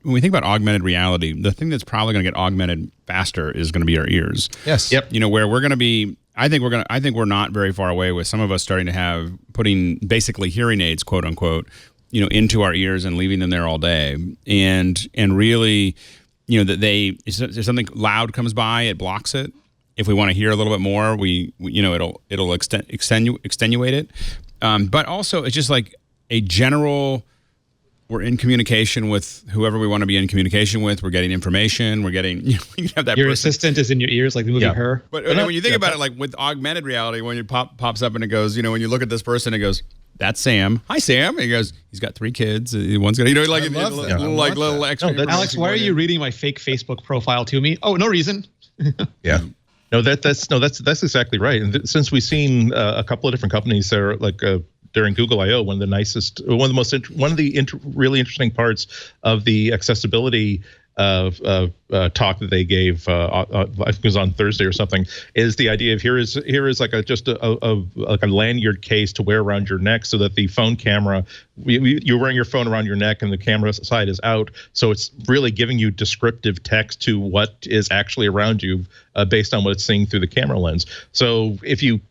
when we think about augmented reality, the thing that's probably going to get augmented faster is going to be our ears. Yes. Yep. Where we're going to be. I think we're not very far away with some of us starting to putting basically hearing aids, quote unquote, into our ears and leaving them there all day, and really, that if something loud comes by, it blocks it. If we want to hear a little bit more, it'll extenuate it. But also, it's just like a general. We're in communication with whoever we want to be in communication with. We're getting information. We're getting. You have that. Your assistant is in your ears, like the movie Her. But when you think about it, like with augmented reality, when it pops up and it goes, when you look at this person, it goes, "That's Sam. Hi, Sam." And he goes, "He's got 3 kids. One's got little extra." Alex, why are you reading my fake Facebook profile to me? Oh, no reason. Yeah. No, that's exactly right. And since we've seen a couple of different companies that are like during Google I/O, one of the really interesting parts of the accessibility talk that they gave, I think it was on Thursday or something, is the idea of here is like a lanyard case to wear around your neck so that the phone camera, you're wearing your phone around your neck and the camera side is out, so it's really giving you descriptive text to what is actually around you based on what it's seeing through the camera lens. So if you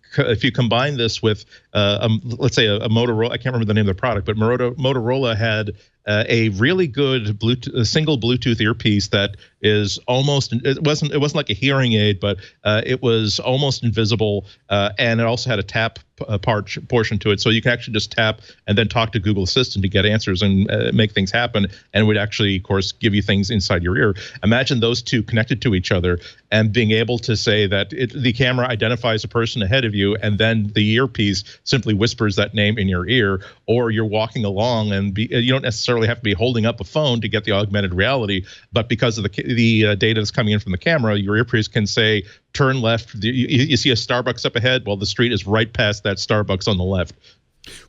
combine this with, let's say a Motorola, I can't remember the name of the product, but Motorola had a really good single Bluetooth earpiece that is almost, it wasn't like a hearing aid, but it was almost invisible, and it also had a tap portion to it, so you can actually just tap and then talk to Google Assistant to get answers and make things happen, and it would actually, of course, give you things inside your ear. Imagine those two connected to each other and being able to say that the camera identifies a person ahead of you, and then the earpiece simply whispers that name in your ear, or you're walking along and you don't necessarily have to be holding up a phone to get the augmented reality, but because of the data that's coming in from the camera, your earpiece can say, turn left. You see a Starbucks up ahead? Well, the street is right past that Starbucks on the left.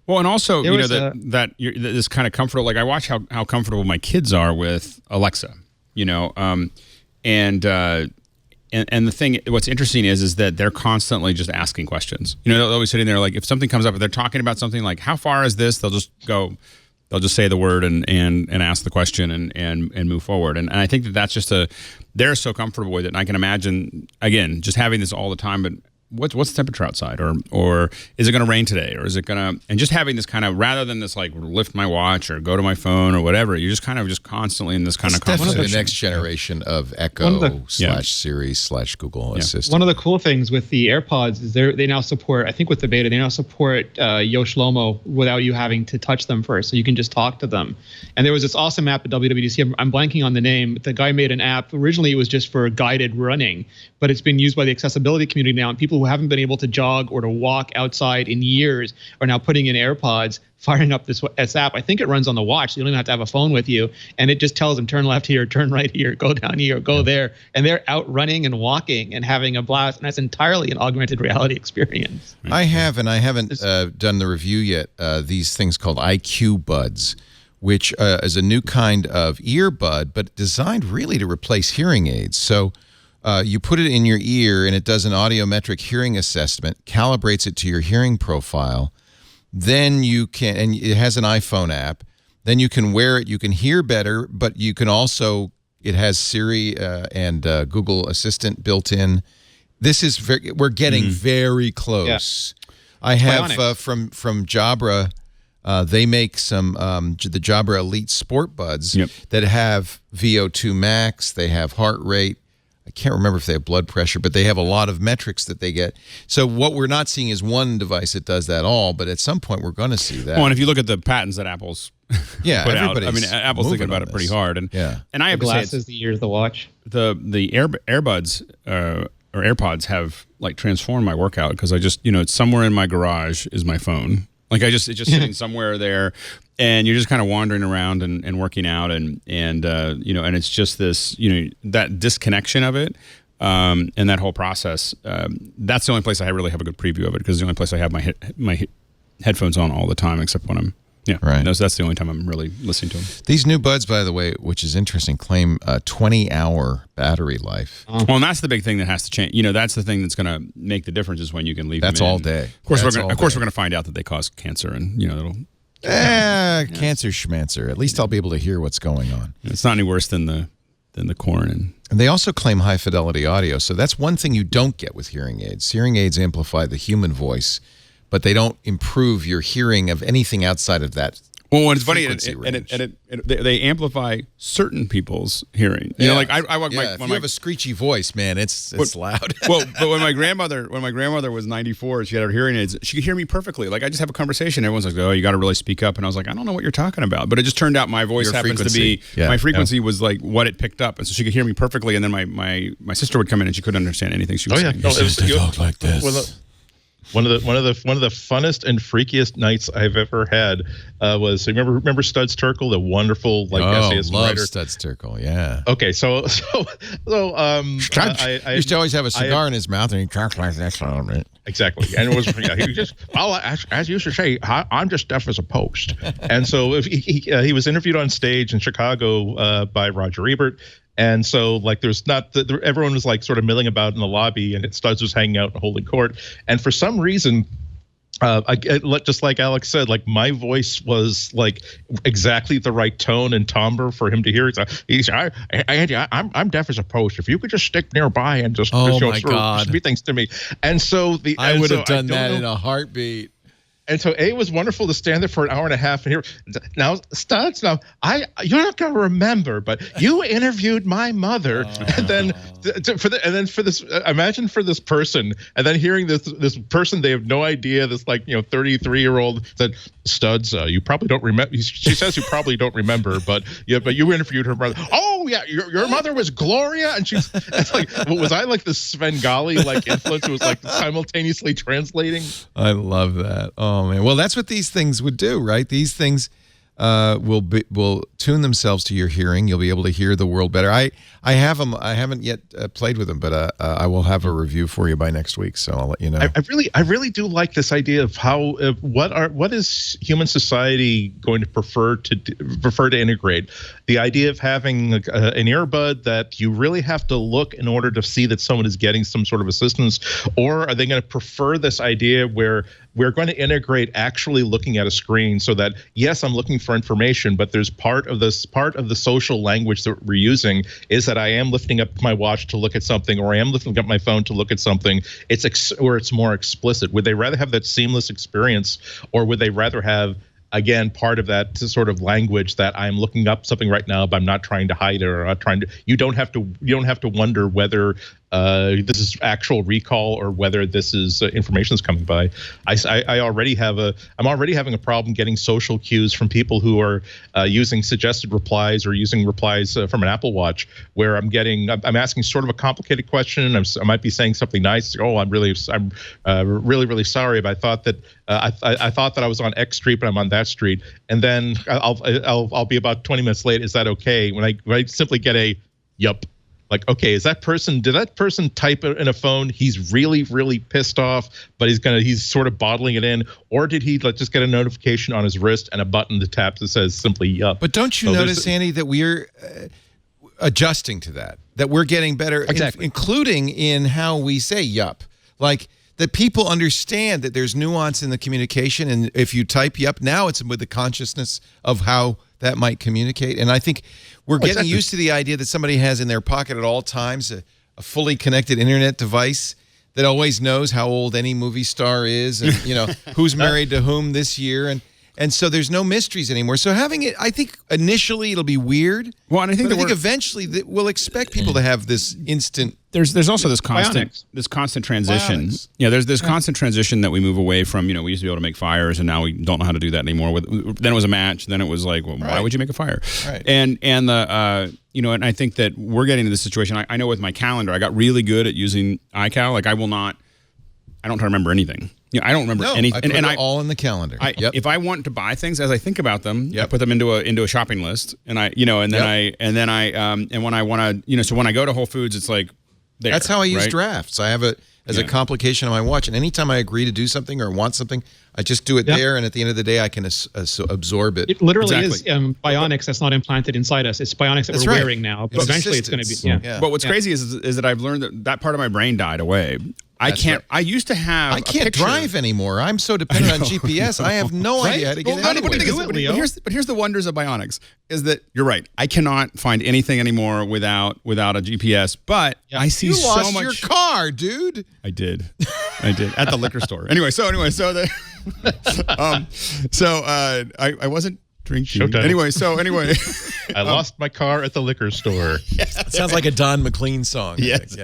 Well, and also, that this kind of comfortable, like I watch how comfortable my kids are with Alexa, and the thing, what's interesting is that they're constantly just asking questions. They're always sitting there, like if something comes up, if they're talking about something like, how far is this? They'll just say the word and ask the question and move forward. And I think that's just they're so comfortable with it. And I can imagine, again, just having this all the time, but what's the temperature outside, or is it going to rain today, or is it going to, and just having this kind of, rather than this like lift my watch or go to my phone or whatever, you're just kind of just constantly in this kind of conversation. Definitely the next generation of Echo /Siri / Google Assistant. One of the cool things with the AirPods is they now support, I think with the beta, they now support Yo Shlomo without you having to touch them first, so you can just talk to them. And there was this awesome app at WWDC, I'm blanking on the name, the guy made an app, originally it was just for guided running, but it's been used by the accessibility community now, and people who haven't been able to jog or to walk outside in years are now putting in AirPods, firing up this app. I think it runs on the watch, so you don't even have to have a phone with you, and it just tells them turn left here, turn right here, go down here, go there, and they're out running and walking and having a blast, and that's entirely an augmented reality experience. I have, and I haven't done the review yet, these things called IQ Buds, which is a new kind of earbud, but designed really to replace hearing aids. So you put it in your ear, and it does an audiometric hearing assessment, calibrates it to your hearing profile. Then you can, and it has an iPhone app. Then you can wear it. You can hear better, but you can also, it has Siri and Google Assistant built in. This is we're getting very close. Yeah. I have from Jabra. They make some the Jabra Elite Sport Buds that have VO2 max. They have heart rate. I can't remember if they have blood pressure, but they have a lot of metrics that they get. So what we're not seeing is one device that does that all, but at some point we're going to see that. Well, and if you look at the patents that Apple's put out, I mean, Apple's thinking about it pretty hard. And and I have the glasses, the ears, the watch. The AirBuds or AirPods have like transformed my workout, because I just, it's somewhere in my garage is my phone. Like it's just sitting somewhere there, and you're just kind of wandering around and working out, and and it's just this, that disconnection of it, and that whole process. That's the only place I really have a good preview of it, because it's the only place I have my headphones on all the time, except when I'm right. That's the only time I'm really listening to them. These new buds, by the way, which is interesting, claim a 20-hour battery life. Well, and that's the big thing that has to change. That's the thing that's going to make the difference, is when you can leave them in. That's all day. Of course, we're going to find out that they cause cancer, and it'll. Cancer schmancer. At least I'll be able to hear what's going on. It's not any worse than the corn. And they also claim high fidelity audio. So that's one thing you don't get with hearing aids. Hearing aids amplify the human voice, but they don't improve your hearing of anything outside of that. Well, it's funny, they amplify certain people's hearing. Like I if you have a screechy voice, man, it's loud. Well, but when my grandmother was 94, she had her hearing aids. She could hear me perfectly. Like I just have a conversation. Everyone's like, "Oh, you got to really speak up." And I was like, "I don't know what you're talking about." But it just turned out my voice happens to be my frequency was like what it picked up, and so she could hear me perfectly. And then my sister would come in and she couldn't understand anything she was saying. You used to talk like this. One of the funnest and freakiest nights I've ever had was, remember Studs Terkel, the wonderful essayist love writer. Studs Terkel, yeah. Okay, so I used to always have a cigar in his mouth, and he talked like this a little bit. Exactly, and it was he just, well, as you used to say, I'm just deaf as a post. And so he was interviewed on stage in Chicago by Roger Ebert. And so like there's not everyone was like sort of milling about in the lobby, and Studs was hanging out in holding court. And for some reason, just like Alex said, like my voice was like exactly the right tone and timbre for him to hear. Andy, I'm deaf as a post. If you could just stick nearby and just speak things to me. And so I would have done that in a heartbeat. And so it was wonderful to stand there for an hour and a half and hear. Now, Studs, you're not going to remember, but you interviewed my mother, and then imagine for this person, and then hearing this person, they have no idea. This 33-year-old said, Studs, you probably don't remember. She says you probably don't remember, but you interviewed her mother. Oh yeah, your mother was Gloria, and it's like, was I like the Svengali influence who was like simultaneously translating? I love that. Oh man, well that's what these things would do, right? These things will tune themselves to your hearing. You'll be able to hear the world better. I have them. I haven't yet played with them, but I will have a review for you by next week. So I'll let you know. I really do like this idea of how what is human society going to prefer to integrate. The idea of having an earbud that you really have to look in order to see that someone is getting some sort of assistance, or are they going to prefer this idea where we're going to integrate actually looking at a screen, so that yes, I'm looking for information, but there's part of the social language that we're using is that I am lifting up my watch to look at something, or I am lifting up my phone to look at something. Where it's more explicit. Would they rather have that seamless experience, or would they rather have, again, part of that sort of language that I'm looking up something right now, but I'm not trying to hide it, or not trying to. You don't have to wonder whether this is actual recall or whether this is information that's coming by. I'm already having a problem getting social cues from people who are using suggested replies or using replies from an Apple Watch, where I'm asking sort of a complicated question. I might be saying something nice. Oh, I'm really sorry, but I thought that I thought that I was on X street, but I'm on that street. And then I'll be about 20 minutes late. Is that okay? When I simply get a yup. Like, okay, did that person type it in a phone? He's really, really pissed off, but he's sort of bottling it in. Or did he just get a notification on his wrist and a button to tap that says simply yup? But don't you notice, Andy, that we're adjusting to that we're getting better, exactly. Including in how we say yup. Like, that people understand that there's nuance in the communication, and if you type yup, now it's with the consciousness of how that might communicate. And I think we're getting used to the idea that somebody has in their pocket at all times a fully connected internet device that always knows how old any movie star is, and who's married to whom this year, and so there's no mysteries anymore. So having it, I think initially it'll be weird. Well, and I think eventually we'll expect people to have this instant. There's also this constant transition. Bionics. Yeah, there's this constant transition that we move away from. We used to be able to make fires, and now we don't know how to do that anymore. Then it was a match. Then it was like, well, why would you make a fire? Right. And the and I think that we're getting to this situation. I know with my calendar, I got really good at using iCal. Like I don't try to remember anything. I don't remember anything. I put it all in the calendar. If I want to buy things, as I think about them, I put them into a shopping list, and when I want to, so when I go to Whole Foods, it's like there. That's how I use right? drafts. I have it as a complication on my watch, and anytime I agree to do something or want something, I just do it there, and at the end of the day, I can absorb it. It literally is bionics that's not implanted inside us. It's bionics that we're wearing now, but eventually it's going to be. Yeah. But what's crazy is that I've learned that part of my brain died away. I can't drive anymore. I'm so dependent on GPS. I have no idea how to get anywhere. But here's the wonders of bionics: is that you're right. I cannot find anything anymore without a GPS. But I see you so much. You lost your car, dude. I did at the liquor store. Anyway, so I wasn't drinking. Showtime. Anyway, I lost my car at the liquor store. It sounds like a Don McLean song. Yes.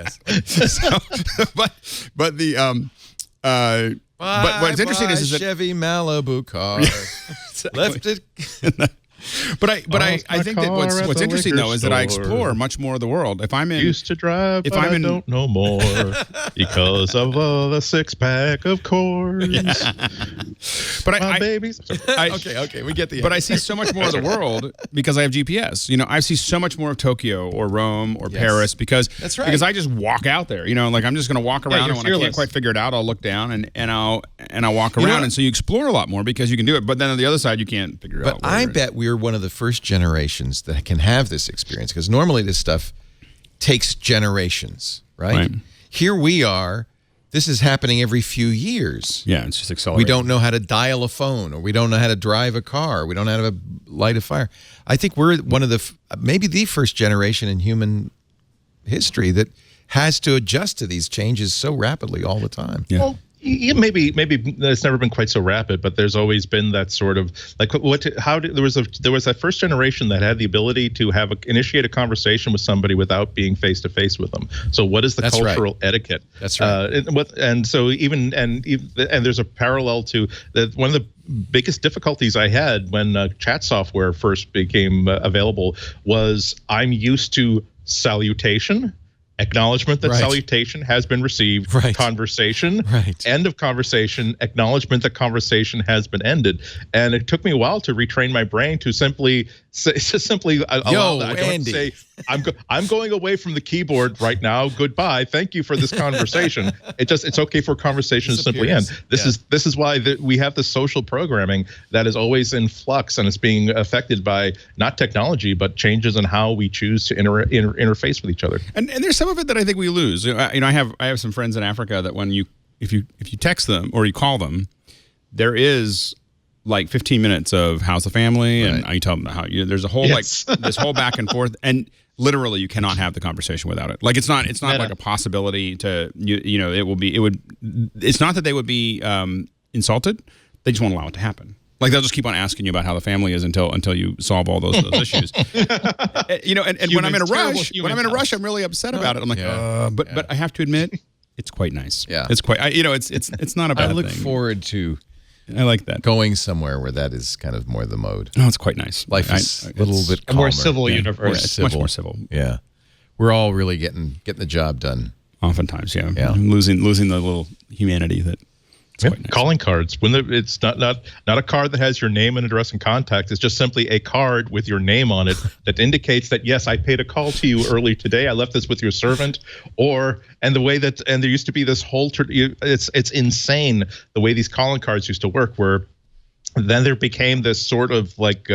But what's interesting is that Chevy Malibu car left it. But I think that what's interesting though is that I explore much more of the world. If I'm in used to drive, but I don't know more because of the 6-pack of cords. But My babies. Okay, we get the. But I see so much more of the world because I have GPS. I see so much more of Tokyo or Rome or Paris because That's right. Because I just walk out there. Like I'm just going to walk around, and when I can't quite figure it out, I'll look down and I'll walk around, and so you explore a lot more because you can do it. But then on the other side, you can't figure it out. But I bet we're one of the first generations that can have this experience because normally this stuff takes generations, right? Here we are. This is happening every few years. Yeah, it's just accelerating. We don't know how to dial a phone, or we don't know how to drive a car. We don't know how to light a fire. I think we're one of maybe the first generation in human history that has to adjust to these changes so rapidly all the time. Yeah. Well, maybe it's never been quite so rapid, but there's always been that sort of like there was that first generation that had the ability to initiate a conversation with somebody without being face to face with them. So what is the cultural etiquette? That's right. And so even there's a parallel to that. One of the biggest difficulties I had when chat software first became available was I'm used to salutation. Acknowledgement that salutation has been received. Conversation. End of conversation. Acknowledgement that conversation has been ended. And it took me a while to retrain my brain to simply allow that. I don't say I'm going away from the keyboard right now. Goodbye. Thank you for this conversation. It's okay for a conversation to simply end. This is why we have the social programming that is always in flux, and it's being affected by not technology but changes in how we choose to interface with each other. And there's some of it that I think we lose. I have some friends in Africa that if you text them or you call them, there is like 15 minutes of how's the family, and you tell them how there's a whole this whole back and forth, and literally you cannot have the conversation without it. Like it's not like a possibility to it's not that they would be insulted, they just won't allow it to happen. Like they'll just keep on asking you about how the family is until you solve all those issues. And when I'm in a rush, I'm really upset about it. I'm like, but I have to admit, it's quite nice. Yeah, it's quite. It's not a bad thing. I look forward to. I like that. Going somewhere where that is kind of more the mode. Oh, it's quite nice. Life is a little bit calmer. A more civil universe. Much more civil. Yeah. We're all really getting the job done. Oftentimes, yeah. Losing the little humanity that. Quite nice. Calling cards. When it's not a card that has your name and address and contact. It's just simply a card with your name on it that indicates that yes, I paid a call to you early today. I left this with your servant. And there used to be this whole. It's insane the way these calling cards used to work. Where then there became this sort of like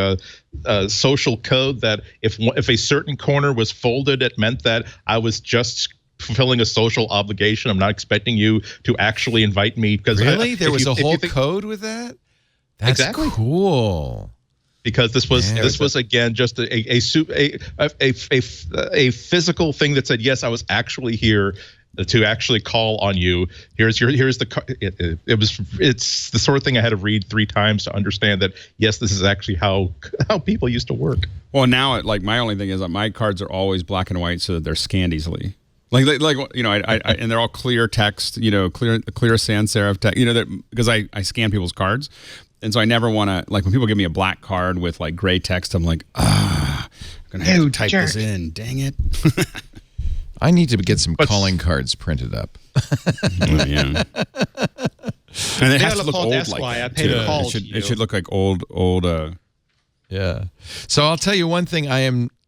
social code that if a certain corner was folded, it meant that I was just fulfilling a social obligation. I'm not expecting you to actually invite me because really there was a whole code with that. That's exactly cool. Because this was again just a physical thing that said yes, I was actually here to actually call on you. Here's the it's the sort of thing I had to read 3 times to understand that yes, this is actually how people used to work. Well, now my only thing is that my cards are always black and white so that they're scanned easily. Like and they're all clear text, clear sans serif text, because I scan people's cards, and so I never want to when people give me a black card with like gray text, I'm like, I'm gonna have to type this in. Dang it! I need to get some calling cards printed up. Yeah, and it has to look old it should look like old. Yeah. So I'll tell you one thing.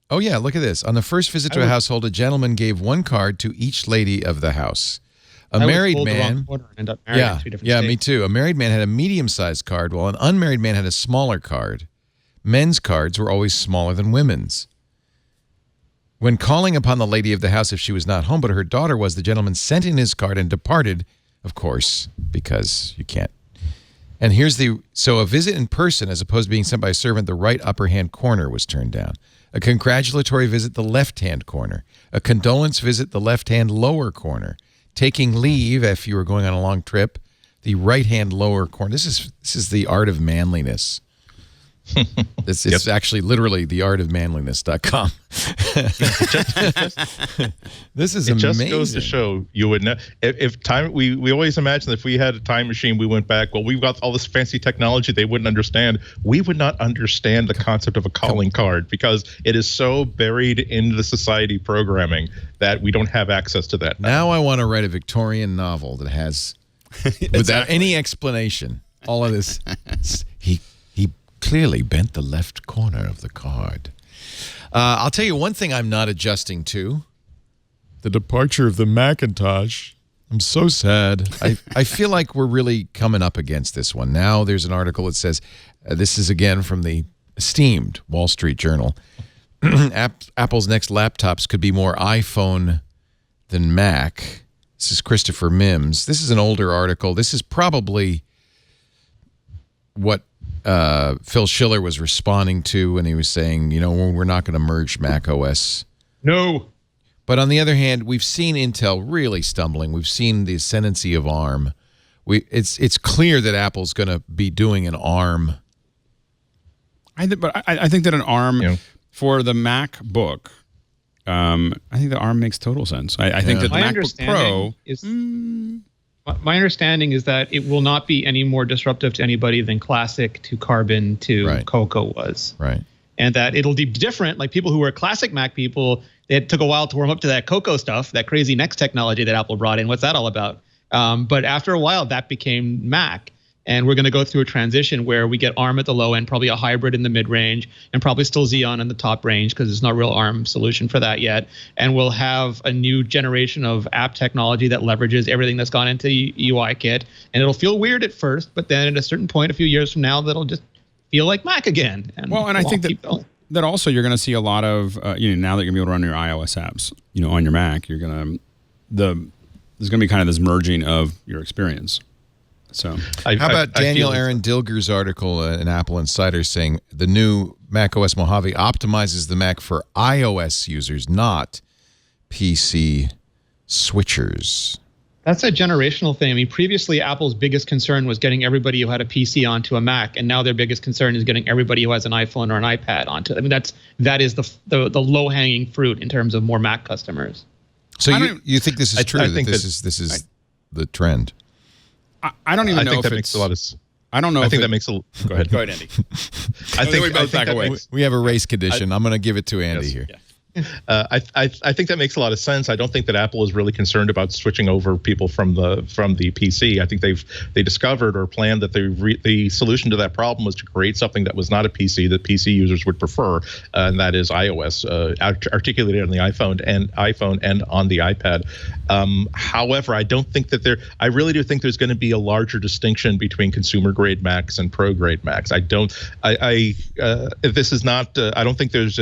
Oh, yeah, look at this. On the first visit to a household, a gentleman gave 1 card to each lady of the house. A married man. End up married in 2 different states. Me too. A married man had a medium-sized card, while an unmarried man had a smaller card. Men's cards were always smaller than women's. When calling upon the lady of the house if she was not home, but her daughter was, the gentleman sent in his card and departed, of course, because you can't. And so a visit in person, as opposed to being sent by a servant, the right upper hand corner was turned down. A congratulatory visit, the left-hand corner. A condolence visit, the left-hand lower corner. Taking leave, if you were going on a long trip, the right-hand lower corner. This is the art of manliness. It's actually literally theartofmanliness.com. This is amazing. It just goes to show you would know if time. We always imagine that if we had a time machine, we went back. Well, we've got all this fancy technology they wouldn't understand. We would not understand the concept of a calling card because it is so buried in the society programming that we don't have access to that. Now I want to write a Victorian novel that has without any explanation. all of this. He clearly bent the left corner of the card. I'll tell you one thing I'm not adjusting to. The departure of the Macintosh. I'm so sad. I feel like we're really coming up against this one. Now there's an article that says, this is again from the esteemed Wall Street Journal, Apple's next laptops could be more iPhone than Mac. This is Christopher Mims. This is an older article. This is probably what Phil Schiller was responding to when he was saying, we're not going to merge macOS. No. But on the other hand, we've seen Intel really stumbling. We've seen the ascendancy of ARM. It's clear that Apple's going to be doing an ARM. I think that an ARM for the MacBook, I think the ARM makes total sense. I think that the MacBook Pro is. My understanding is that it will not be any more disruptive to anybody than Classic to Carbon to Cocoa was. Right. And that it'll be different. Like people who were classic Mac people, it took a while to warm up to that Cocoa stuff, that crazy Next technology that Apple brought in. What's that all about? But after a while, that became Mac. And we're going to go through a transition where we get ARM at the low end, probably a hybrid in the mid-range, and probably still Xeon in the top range because there's no real ARM solution for that yet. And we'll have a new generation of app technology that leverages everything that's gone into UIKit. And it'll feel weird at first, but then at a certain point, a few years from now, that'll just feel like Mac again. And I think that also you're going to see a lot of, now that you're going to be able to run your iOS apps, on your Mac, there's going to be kind of this merging of your experience. So, how about Daniel Aaron Dilger's article in Apple Insider saying the new macOS Mojave optimizes the Mac for iOS users, not PC switchers? That's a generational thing. I mean, previously, Apple's biggest concern was getting everybody who had a PC onto a Mac, and now their biggest concern is getting everybody who has an iPhone or an iPad onto it. I mean, that is the low-hanging fruit in terms of more Mac customers. So you think this is true? I think this is the trend. I don't even know if that makes a lot of. I don't know. I think that makes a. Go ahead, Andy. I think we both back away. We have a race condition. I'm going to give it to Andy here. Yeah. I think that makes a lot of sense. I don't think that Apple is really concerned about switching over people from the PC. I think they discovered or planned that the solution to that problem was to create something that was not a PC that PC users would prefer, and that is iOS, articulated on the iPhone and on the iPad. However, I don't think that I really do think there's going to be a larger distinction between consumer grade Macs and pro grade Macs. I don't think there's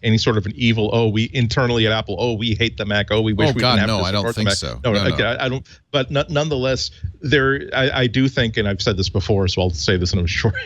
any sort of an evil. We internally at Apple, we hate the Mac. We wish we didn't have to support the Mac. I don't think so. No. I don't. But nonetheless, I do think, and I've said this before, so I'll say this in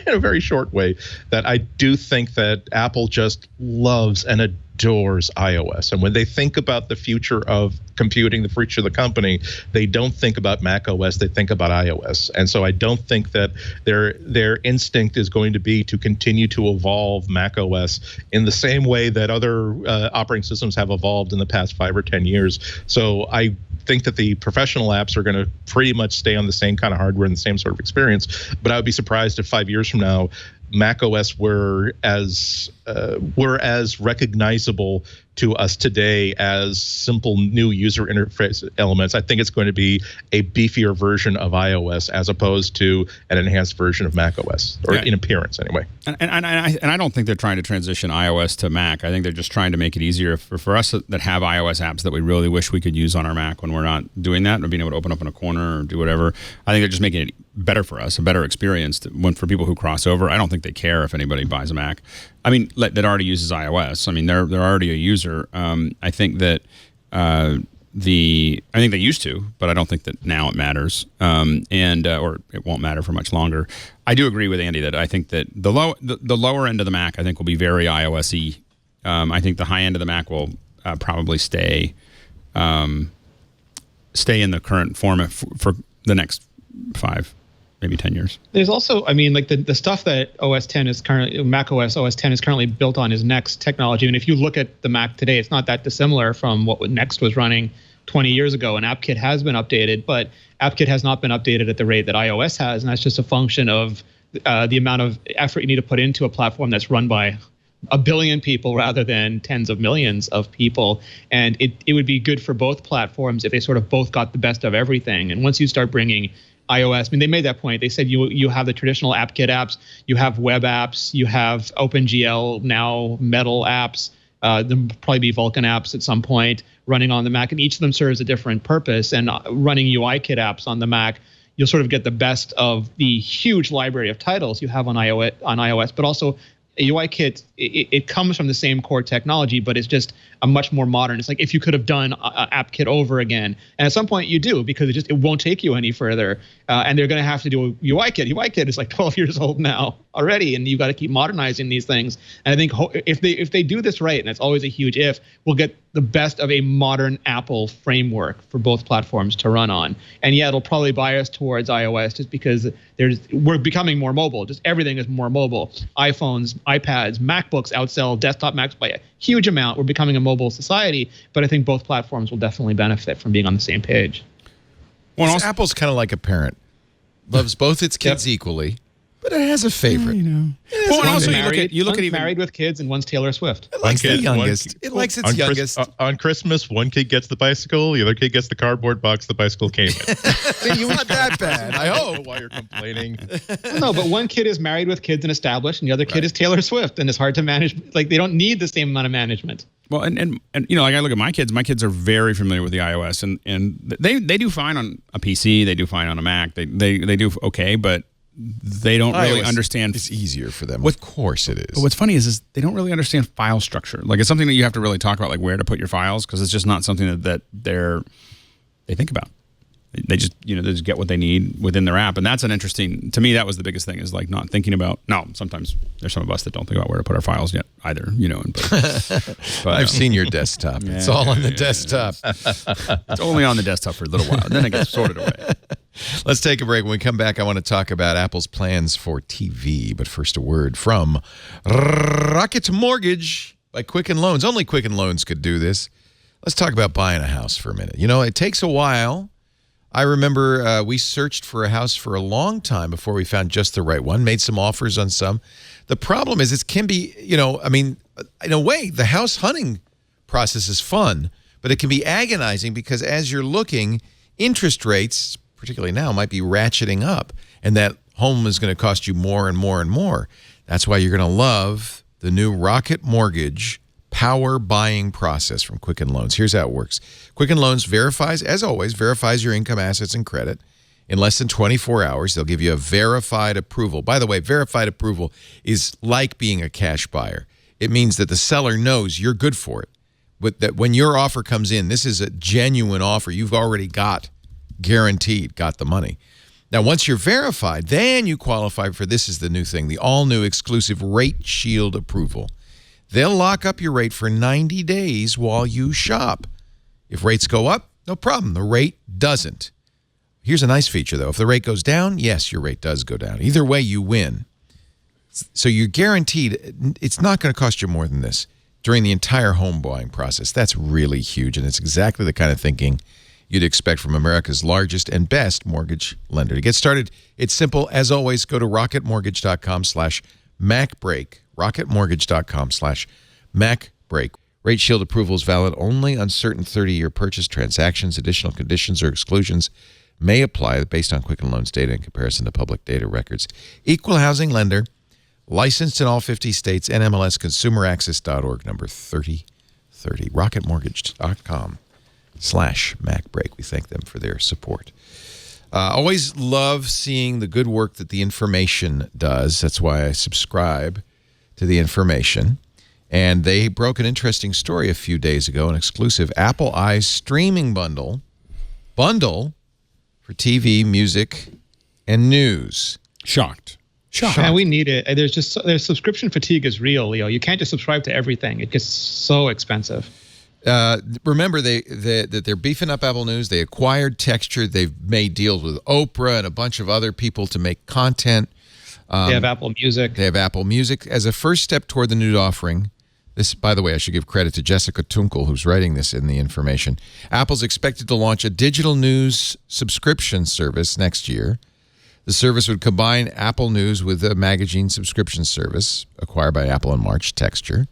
a very short way, that I do think that Apple just loves and adores iOS. And when they think about the future of computing, the future of the company, they don't think about Mac OS, they think about iOS. And so I don't think that their instinct is going to be to continue to evolve Mac OS in the same way that other operating systems have evolved in the past 5 or 10 years. So I think that the professional apps are going to pretty much stay on the same kind of hardware and the same sort of experience. But I would be surprised if 5 years from now, Mac OS were as recognizable to us today as simple new user interface elements. I think it's going to be a beefier version of iOS as opposed to an enhanced version of Mac OS, or in appearance anyway. And I don't think they're trying to transition iOS to Mac. I think they're just trying to make it easier for us that have iOS apps that we really wish we could use on our Mac when we're not doing that, or being able to open up in a corner or do whatever. I think they're just making it better for us, a better experience for people who cross over. I don't think they care if anybody buys a Mac. I mean, that already uses iOS. I mean, they're already a user. I think that I think they used to, but I don't think that now it matters, or it won't matter for much longer. I do agree with Andy that I think that the lower end of the Mac I think will be very iOS-y. I think the high end of the Mac will probably stay in the current format for the next 5. Maybe 10 years. There's also, I mean, like the stuff that Mac OS OS 10 is currently built on is Next technology. And if you look at the Mac today, it's not that dissimilar from what Next was running 20 years ago. And AppKit has been updated, but AppKit has not been updated at the rate that iOS has. And that's just a function of the amount of effort you need to put into a platform that's run by a billion people rather than tens of millions of people. And it would be good for both platforms if they sort of both got the best of everything. And once you start bringing iOS. I mean, they made that point. They said you have the traditional AppKit apps, you have web apps, you have OpenGL, now Metal apps. There'll probably be Vulkan apps at some point running on the Mac, and each of them serves a different purpose. And running UIKit apps on the Mac, you'll sort of get the best of the huge library of titles you have on iOS, but also UIKit, it comes from the same core technology, but it's just a much more modern. It's like if you could have done AppKit over again, and at some point you do, because it won't take you any further. And they're going to have to do UIKit. UIKit is like 12 years old now already, and you've got to keep modernizing these things. And I think if they do this right, and it's always a huge if, we'll get the best of a modern Apple framework for both platforms to run on. And yeah, it'll probably bias towards iOS just because we're becoming more mobile. Just everything is more mobile. iPhones, iPads, MacBooks outsell desktop Macs by a huge amount. We're becoming a mobile society, but I think both platforms will definitely benefit from being on the same page. Well, Apple's kind of like a parent. Loves both its kids equally, but it has a favorite. Well, and also you look at even married with kids, and one's Taylor Swift. It likes the youngest. It likes its youngest. On Christmas, one kid gets the bicycle, the other kid gets the cardboard box the bicycle came in. It's not that bad. I hope. I don't know why you're complaining. No, but one kid is married with kids and established, and the other kid is Taylor Swift, and it's hard to manage. Like, they don't need the same amount of management. Well, and like I look at my kids. My kids are very familiar with the iOS, and they do fine on a PC. They do fine on a Mac. They do okay, but they don't really understand. It's easier for them. Of course it is. But what's funny is they don't really understand file structure. Like, it's something that you have to really talk about, like where to put your files, because it's just not something that they think about. They just they just get what they need within their app, and that's an interesting. To me, that was the biggest thing, is like not thinking about. No, sometimes there's some of us that don't think about where to put our files yet either. But I've seen your desktop. It's all on the desktop. It's only on the desktop for a little while, and then it gets sorted away. Let's take a break. When we come back, I want to talk about Apple's plans for TV. But first, a word from Rocket Mortgage by Quicken Loans. Only Quicken Loans could do this. Let's talk about buying a house for a minute. It takes a while. I remember we searched for a house for a long time before we found just the right one, made some offers on some. The problem is it can be, in a way, the house hunting process is fun, but it can be agonizing because as you're looking, interest rates, particularly now, might be ratcheting up, and that home is going to cost you more and more and more. That's why you're going to love the new Rocket Mortgage power buying process from Quicken Loans. Here's how it works. Quicken Loans verifies your income, assets, and credit. In less than 24 hours, they'll give you a verified approval. By the way, verified approval is like being a cash buyer. It means that the seller knows you're good for it, but that when your offer comes in, this is a genuine offer. You've already got the money. Now, once you're verified, then you qualify for, this is the new thing, the all-new exclusive Rate Shield approval. They'll lock up your rate for 90 days while you shop. If rates go up, no problem. The rate doesn't. Here's a nice feature, though. If the rate goes down, yes, your rate does go down. Either way, you win. So you're guaranteed it's not going to cost you more than this during the entire home buying process. That's really huge, and it's exactly the kind of thinking you'd expect from America's largest and best mortgage lender. To get started, it's simple. As always, go to rocketmortgage.com/MacBreak. rocketmortgage.com/MacBreak. Rate Shield approval is valid only on certain 30-year purchase transactions. Additional conditions or exclusions may apply based on Quicken Loans data in comparison to public data records. Equal housing lender, licensed in all 50 states, NMLS consumeraccess.org, number 3030. rocketmortgage.com/MacBreak. We thank them for their support. Always love seeing the good work that the Information does. That's why I subscribe to the Information. And they broke an interesting story a few days ago, an exclusive Apple Eyes streaming bundle for TV, music, and news. Shocked. And we need it. There's subscription fatigue is real, Leo. You can't just subscribe to everything. It gets so expensive. Remember, they're beefing up Apple News. They acquired Texture. They've made deals with Oprah and a bunch of other people to make content. They have Apple Music. They have Apple Music. As a first step toward the new offering, this, by the way, I should give credit to Jessica Tunkel, who's writing this in the Information. Apple's expected to launch a digital news subscription service next year. The service would combine Apple News with a magazine subscription service acquired by Apple in March, Texture.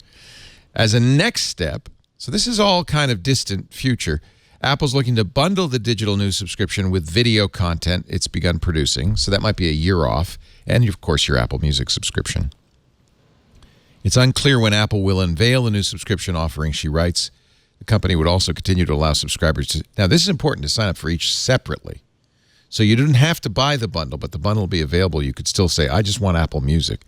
As a next step, so this is all kind of distant future. Apple's looking to bundle the digital news subscription with video content it's begun producing, so that might be a year off, and of course your Apple Music subscription. It's unclear when Apple will unveil the new subscription offering, she writes. The company would also continue to allow subscribers to... Now, this is important to sign up for each separately. So you didn't have to buy the bundle, but the bundle will be available. You could still say, I just want Apple Music.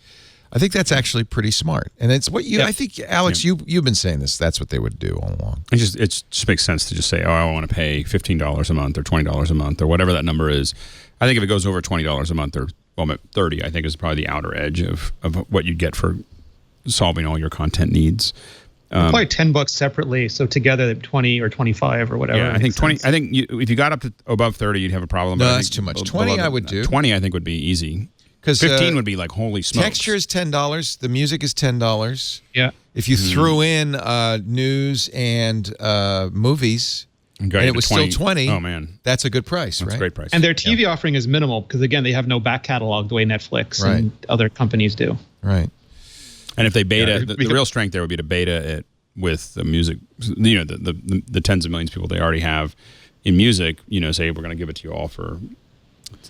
I think that's actually pretty smart. And it's what you... I think, Alex, you've been saying this. That's what they would do all along. It just makes sense to just say, oh, I want to pay $15 a month or $20 a month or whatever that number is. I think if it goes over $20 a month or, well, $30, I think is probably the outer edge of what you'd get for solving all your content needs. Probably $10 separately, so together 20 or 25 or whatever. Yeah, I think 20. I think if you got up to above 30, you'd have a problem. No, that's too much. 20, I would do. 20, I think would be easy. Because 15 would be like holy smokes. Texture is $10. The music is $10. Yeah. If you threw in news and movies, and it was 20, still 20. Oh man, that's a good price, that's right? A great price. And their TV offering is minimal because again, they have no back catalog the way Netflix and other companies do. Right. And if they beta, the real strength there would be to beta it with the music, the tens of millions of people they already have in music, say we're going to give it to you all for,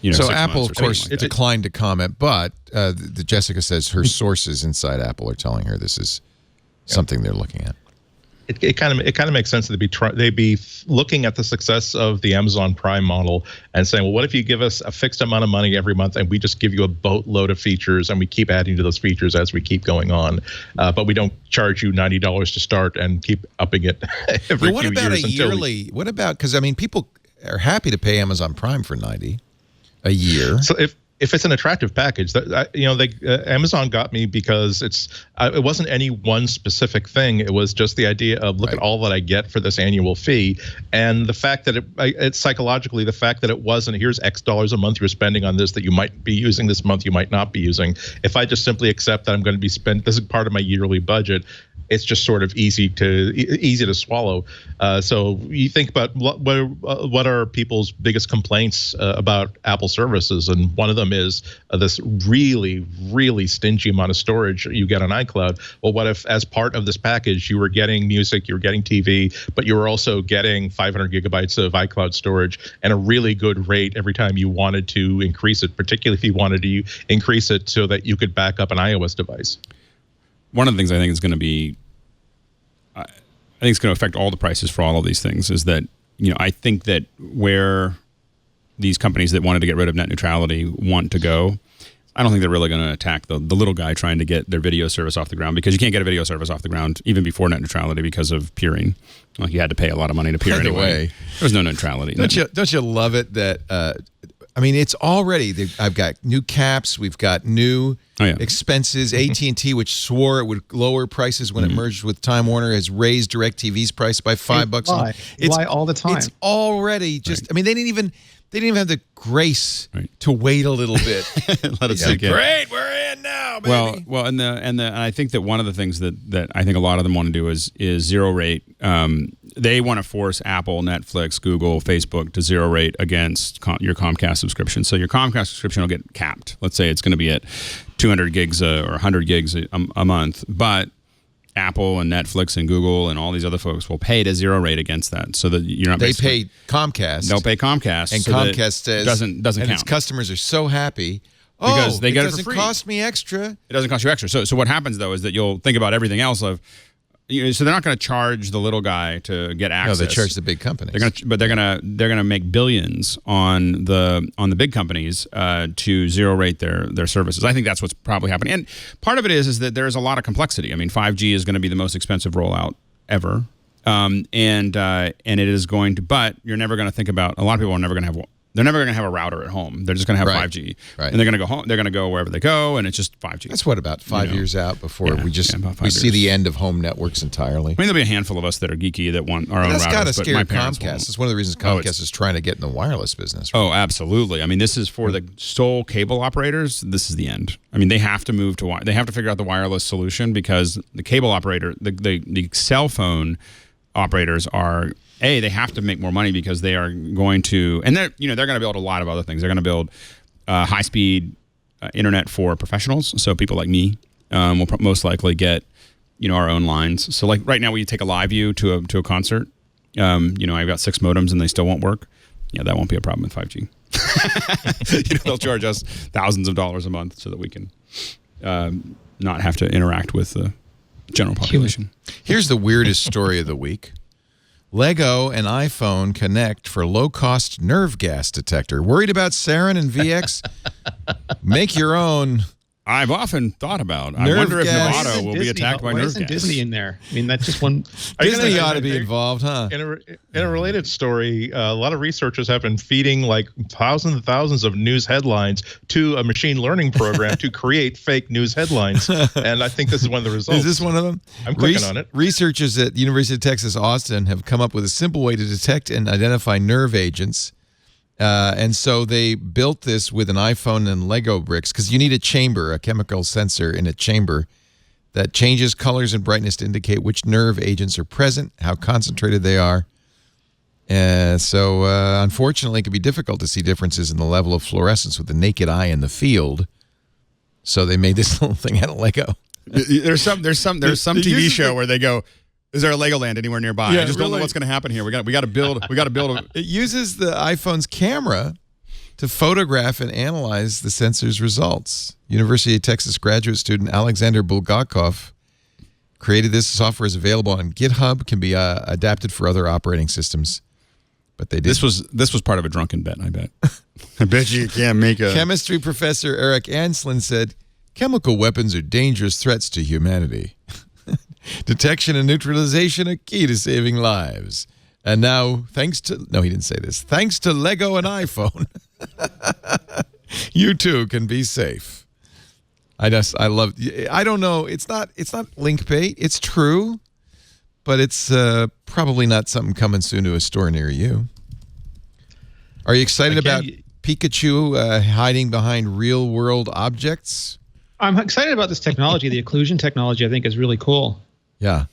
So Apple, of course, declined to comment, but Jessica says her sources inside Apple are telling her this is something they're looking at. It kind of makes sense that they'd be looking at the success of the Amazon Prime model and saying, well, what if you give us a fixed amount of money every month and we just give you a boatload of features and we keep adding to those features as we keep going on, but we don't charge you $90 to start and keep upping it every few years. What about a yearly? What about, because I mean, people are happy to pay Amazon Prime for $90 a year. So if it's an attractive package, Amazon got me because it wasn't any one specific thing. It was just the idea of look at all that I get for this annual fee, and the fact that it's psychologically the fact that it wasn't here's X dollars a month you're spending on this that you might be using this month, you might not be using. If I just simply accept that I'm going to be this is part of my yearly budget, it's just sort of easy to swallow. So you think about what are people's biggest complaints about Apple services, and one of them is this really, really stingy amount of storage you get on iCloud. Well, what if as part of this package you were getting music, you were getting TV, but you were also getting 500 gigabytes of iCloud storage and a really good rate every time you wanted to increase it, particularly if you wanted to increase it so that you could back up an iOS device? One of the things I think is going to be, I think it's going to affect all the prices for all of these things is that, I think that where these companies that wanted to get rid of net neutrality want to go, I don't think they're really going to attack the little guy trying to get their video service off the ground, because you can't get a video service off the ground even before net neutrality because of peering. Like you had to pay a lot of money to peer anyway. There was no neutrality. Don't you love it that, it's already, I've got new caps, we've got new expenses. AT&T, which swore it would lower prices when it merged with Time Warner, has raised DirecTV's price by $5 a month. It's all the time. It's already just, they didn't even have the grace to wait a little bit. Let it sink in. Great, we're in now, baby. Well, and I think that one of the things that I think a lot of them want to do is zero rate. They want to force Apple, Netflix, Google, Facebook to zero rate against your Comcast subscription. So your Comcast subscription will get capped. Let's say it's going to be at 200 gigs or 100 gigs a month, but Apple and Netflix and Google and all these other folks will pay to zero rate against that, so that you're not. They pay Comcast. They'll pay Comcast, and so Comcast says doesn't and count. Its customers are so happy because they get it for free. It doesn't cost me extra. It doesn't cost you extra. So what happens though is that you'll think about everything else of. So they're not going to charge the little guy to get access. No, they charge the big companies. They're gonna make billions on the big companies to zero rate their services. I think that's what's probably happening. And part of it is that there's a lot of complexity. 5G is going to be the most expensive rollout ever, and it is going to. But you're never going to think about. A lot of people are never going to have. They're never going to have a router at home. They're just going to have 5G, and they're going to go home. They're going to go wherever they go, and it's just 5G. That's about 5 years out before we see the end of home networks entirely. There'll be a handful of us that are geeky that want our own routers. That's got to scare Comcast. It's one of the reasons Comcast is trying to get in the wireless business. Right? Oh, absolutely. This is for the sole cable operators. This is the end. They have to move to. They have to figure out the wireless solution, because the cable operator, the cell phone operators are. They have to make more money because they are going to, and they're going to build a lot of other things. They're going to build high-speed internet for professionals. So people like me will most likely get, our own lines. So like right now, when you take a live view to a concert, I've got 6 modems and they still won't work. Yeah, that won't be a problem with 5G. They'll charge us thousands of dollars a month so that we can not have to interact with the general population. Here's the weirdest story of the week. Lego and iPhone connect for low-cost nerve gas detector. Worried about sarin and VX? Make your own. I've often thought about. I Nerve wonder if gas. Nevada will be attacked by nerve gas. Why isn't Disney in there? I mean, that's just one. Disney ought to be involved, huh? In a related story, a lot of researchers have been feeding like thousands and thousands of news headlines to a machine learning program to create fake news headlines. And I think this is one of the results. Is this one of them? I'm clicking on it. Researchers at University of Texas, Austin have come up with a simple way to detect and identify nerve agents. And so they built this with an iPhone and Lego bricks because you need a chamber, a chemical sensor in a chamber that changes colors and brightness to indicate which nerve agents are present, how concentrated they are. So unfortunately, it can be difficult to see differences in the level of fluorescence with the naked eye in the field. So they made this little thing out of Lego. There's some TV show where they go, is there a Legoland anywhere nearby? Yeah, I just don't know what's going to happen here. We got to build. It uses the iPhone's camera to photograph and analyze the sensor's results. University of Texas graduate student Alexander Bulgakov created this. Software is available on GitHub, can be adapted for other operating systems. But they did. This was part of a drunken bet, I bet. I bet you can't make a... Chemistry professor Eric Anslin said, chemical weapons are dangerous threats to humanity. Detection and neutralization are key to saving lives. And now, thanks to... No, he didn't say this. Thanks to Lego and iPhone, you too can be safe. I don't know. It's not link bait. It's true. But it's probably not something coming soon to a store near you. Are you excited about Pikachu hiding behind real-world objects? I'm excited about this technology. The occlusion technology, I think, is really cool. Yeah.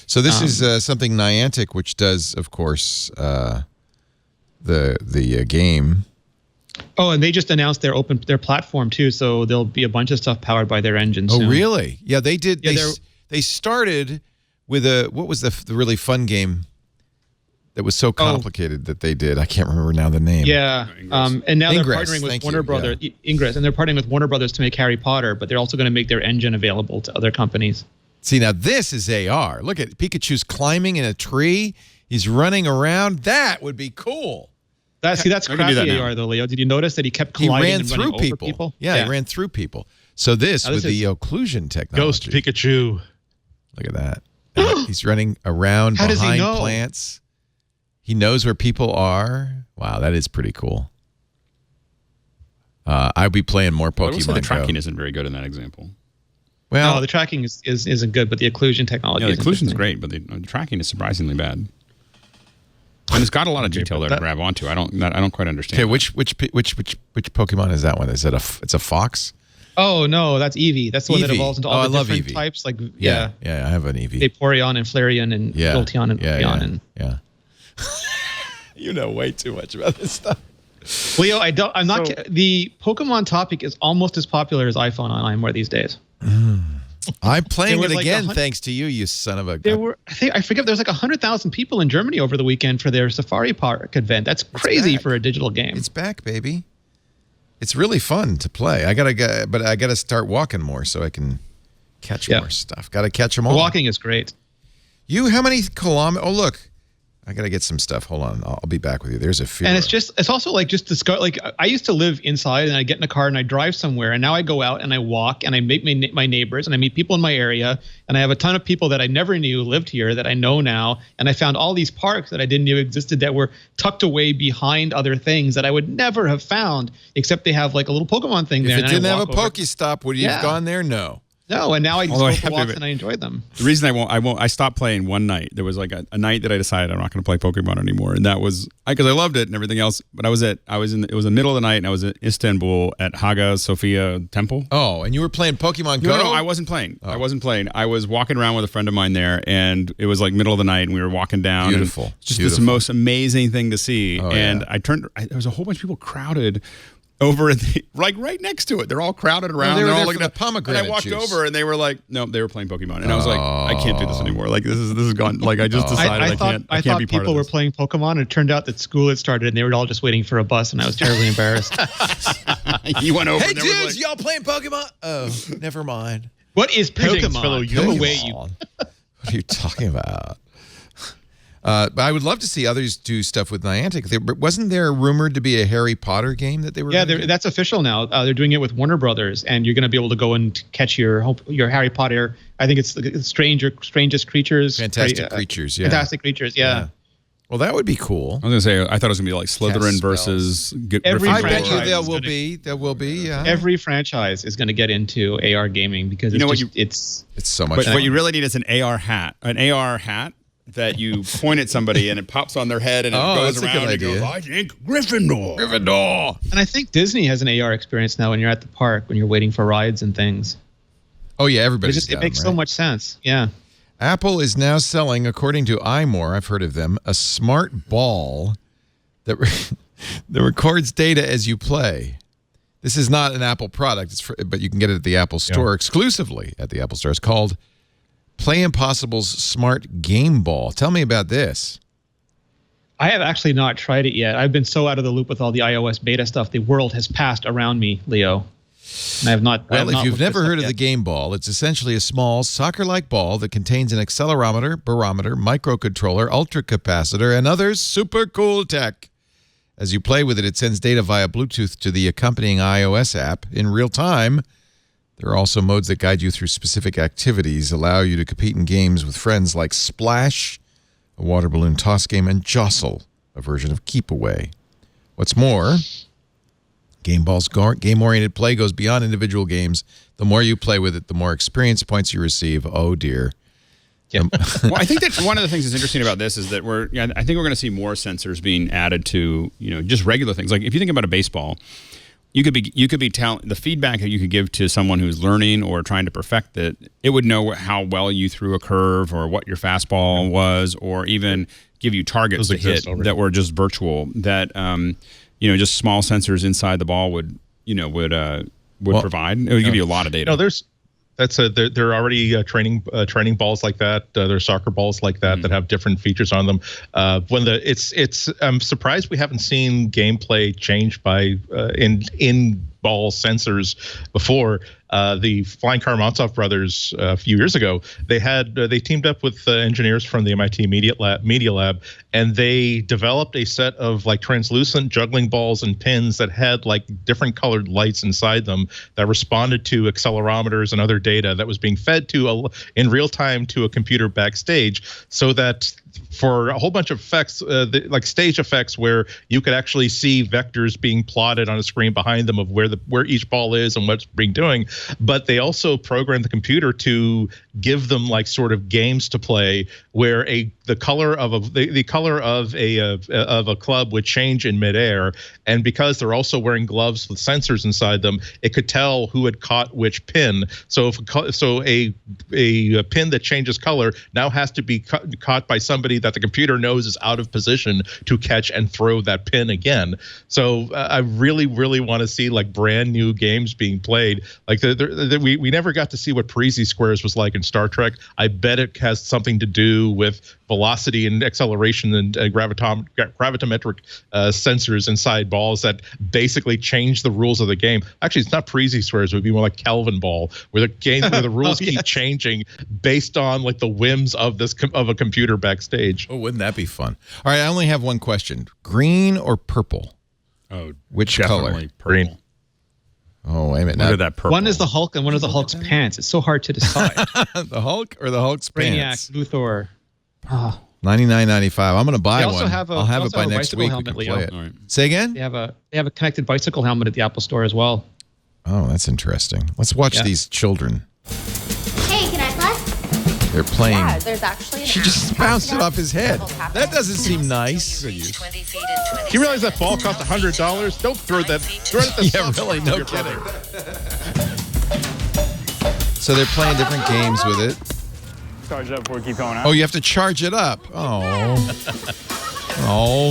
So this is something Niantic, which does, of course, the game. Oh, and they just announced their platform too. So there'll be a bunch of stuff powered by their engine soon. Oh, really? Yeah, they did. Yeah, they started with what was the really fun game that was so complicated that they did? I can't remember now the name. Yeah. And now Ingress, they're partnering with thank Warner you, Brothers, Ingress, and they're partnering with Warner Brothers to make Harry Potter, but they're also going to make their engine available to other companies. See, now this is AR. Look at Pikachu's climbing in a tree. He's running around. That would be cool. That's crappy AR though, Leo. Did you notice that he kept colliding He ran and through running over people. Yeah, he ran through people. So this with the occlusion technology. Ghost Pikachu. Look at that. He's running around behind plants. He knows where people are. Wow, that is pretty cool. I'd be playing more Pokemon the tracking isn't very good in that example. Well, no, the tracking isn't good, but the occlusion technology. Yeah, the occlusion's great, but the tracking is surprisingly bad. And it's got a lot of detail there to grab onto. I don't quite understand. Okay, which Pokemon is that one? Is it it's a fox? Oh no, that's Eevee. That's the one that evolves into all the different Eevee. types. Like yeah, I have an Eevee. Vaporeon and Flareon and Jolteon and Leon. Yeah. You know way too much about this stuff. Leo, the Pokemon topic is almost as popular as iPhone on iMore these days. I'm playing it again thanks to you, you son of a... I forget, there's like 100,000 people in Germany over the weekend for their Safari Park event. That's crazy for a digital game. It's back, baby. It's really fun to play. I gotta start walking more so I can catch more stuff. Gotta catch them all. Walking is great. How many kilometers? Oh, look. I gotta get some stuff. Hold on, I'll be back with you. There's a few. And it's also like just discover. Like I used to live inside, and I get in a car and I drive somewhere, and now I go out and I walk and I meet my neighbors and I meet people in my area, and I have a ton of people that I never knew lived here that I know now, and I found all these parks that I didn't know existed that were tucked away behind other things that I would never have found, except they have like a little Pokemon thing there. If it didn't have a Pokestop, would you have gone there? No. No, and now I just go for walks and I enjoy them. The reason I stopped playing one night. There was like a night that I decided I'm not going to play Pokemon anymore, and that was because I loved it and everything else. But it was the middle of the night, and I was in Istanbul at Hagia Sophia Temple. Oh, and you were playing Pokemon Go? No, I wasn't playing. I wasn't playing. I was walking around with a friend of mine there, and it was like middle of the night, and we were walking down. Beautiful. Just this most amazing thing to see. There was a whole bunch of people crowded over at the right next to it. They're all crowded around. they were They're all there looking for at the pomegranate And I walked juice. over, and they were like, "No, they were playing Pokemon." And I was like, "I can't do this anymore. Like this is gone. Like I just decided I can't I be thought part of people were this." playing Pokemon, and it turned out that school had started, and they were all just waiting for a bus, and I was terribly embarrassed. You went over. Hey, and they were dudes, like, y'all playing Pokemon? Oh, never mind. What is Greetings, fellow Pokemon? Go away, you. What are you talking about? But I would love to see others do stuff with Niantic. Wasn't there rumored to be a Harry Potter game that they were? Yeah, gonna do? that's official now. They're doing it with Warner Brothers, and you're going to be able to go and catch your Harry Potter. I think it's Strangest Creatures. Fantastic Creatures. Yeah. Fantastic Creatures. Yeah. Well, that would be cool. I was gonna say, I thought it was gonna be like Slytherin Cast versus Every I Gryffindor. bet you franchise there is will gonna- be. There will be. Yeah. Every franchise is going to get into AR gaming because You know what it's It's so much But fun. what you really need is an AR hat. An AR hat that you point at somebody and it pops on their head and it Oh, goes that's a good around and goes, idea. I think Gryffindor. Gryffindor. And I think Disney has an AR experience now when you're at the park when you're waiting for rides and things. Oh yeah, everybody's It got makes them, so right? much sense. Yeah. Apple is now selling, according to iMore, I've heard of them, a smart ball that that records data as you play. This is not an Apple product, but you can get it at the Apple Store exclusively at the Apple Store. It's called Play Impossible's Smart Game Ball. Tell me about this. I have actually not tried it yet. I've been so out of the loop with all the iOS beta stuff. The world has passed around me, Leo. And I have not. Well, if you've never heard of the game ball, it's essentially a small soccer-like ball that contains an accelerometer, barometer, microcontroller, ultracapacitor, and other super cool tech. As you play with it, it sends data via Bluetooth to the accompanying iOS app in real time. There are also modes that guide you through specific activities, allow you to compete in games with friends like Splash, a water balloon toss game, and Jostle, a version of Keep Away. What's more, Game Ball's game-oriented play goes beyond individual games. The more you play with it, the more experience points you receive. Oh, dear. Yeah. Well, I think that one of the things that's interesting about this is that I think we're going to see more sensors being added to, just regular things. Like if you think about a baseball, you could be telling the feedback that you could give to someone who's learning or trying to perfect it. It would know how well you threw a curve or what your fastball was, or even give you targets to hit that were just virtual. That just small sensors inside the ball would provide. It would give you a lot of data. No, there are already training balls like that. There's soccer balls like that that have different features on them. I'm surprised we haven't seen gameplay change by in ball sensors before. The Flying Karamazov brothers a few years ago, they teamed up with engineers from the MIT Media Lab, and they developed a set of like translucent juggling balls and pins that had like different colored lights inside them that responded to accelerometers and other data that was being fed to in real time to a computer backstage, so that for a whole bunch of effects, like stage effects, where you could actually see vectors being plotted on a screen behind them of where each ball is and what's being doing. But they also programmed the computer to give them like sort of games to play, where the color of a club would change in midair, and because they're also wearing gloves with sensors inside them, it could tell who had caught which pin. So a pin that changes color now has to be caught by somebody that the computer knows is out of position to catch and throw that pin again. So I really, really want to see like brand new games being played. Like we never got to see what Parisi squares was like in Star Trek. I bet it has something to do with velocity and acceleration and gravitometric sensors inside balls that basically change the rules of the game. Actually, it's not Parisi squares; it would be more like Kelvin ball, where the rules keep changing based on like the whims of a computer backstage. Oh, wouldn't that be fun? All right, I only have one question: green or purple? Oh, which color? Purple. Green. Oh, wait a minute. Look at that purple. One is the Hulk and one is the Hulk's pants. It's so hard to decide. The Hulk or the Hulk's pants? Brainiac, Luthor. $99.95. I'm going to buy one. I'll have it by next week. We can helmet, play Leo. it. All right. Say again? They have a connected bicycle helmet at the Apple Store as well. Oh, that's interesting. Let's watch these children. Hey, can I play? They're playing. Yeah, there's actually She just bounced it off his head. That doesn't seem nice. You realize that ball cost $100? Don't throw that. Throw it at the Yeah, sun. really, no kidding. So they're playing different games with it. Charge it up before we keep going out. Oh, you have to charge it up. Oh. Oh.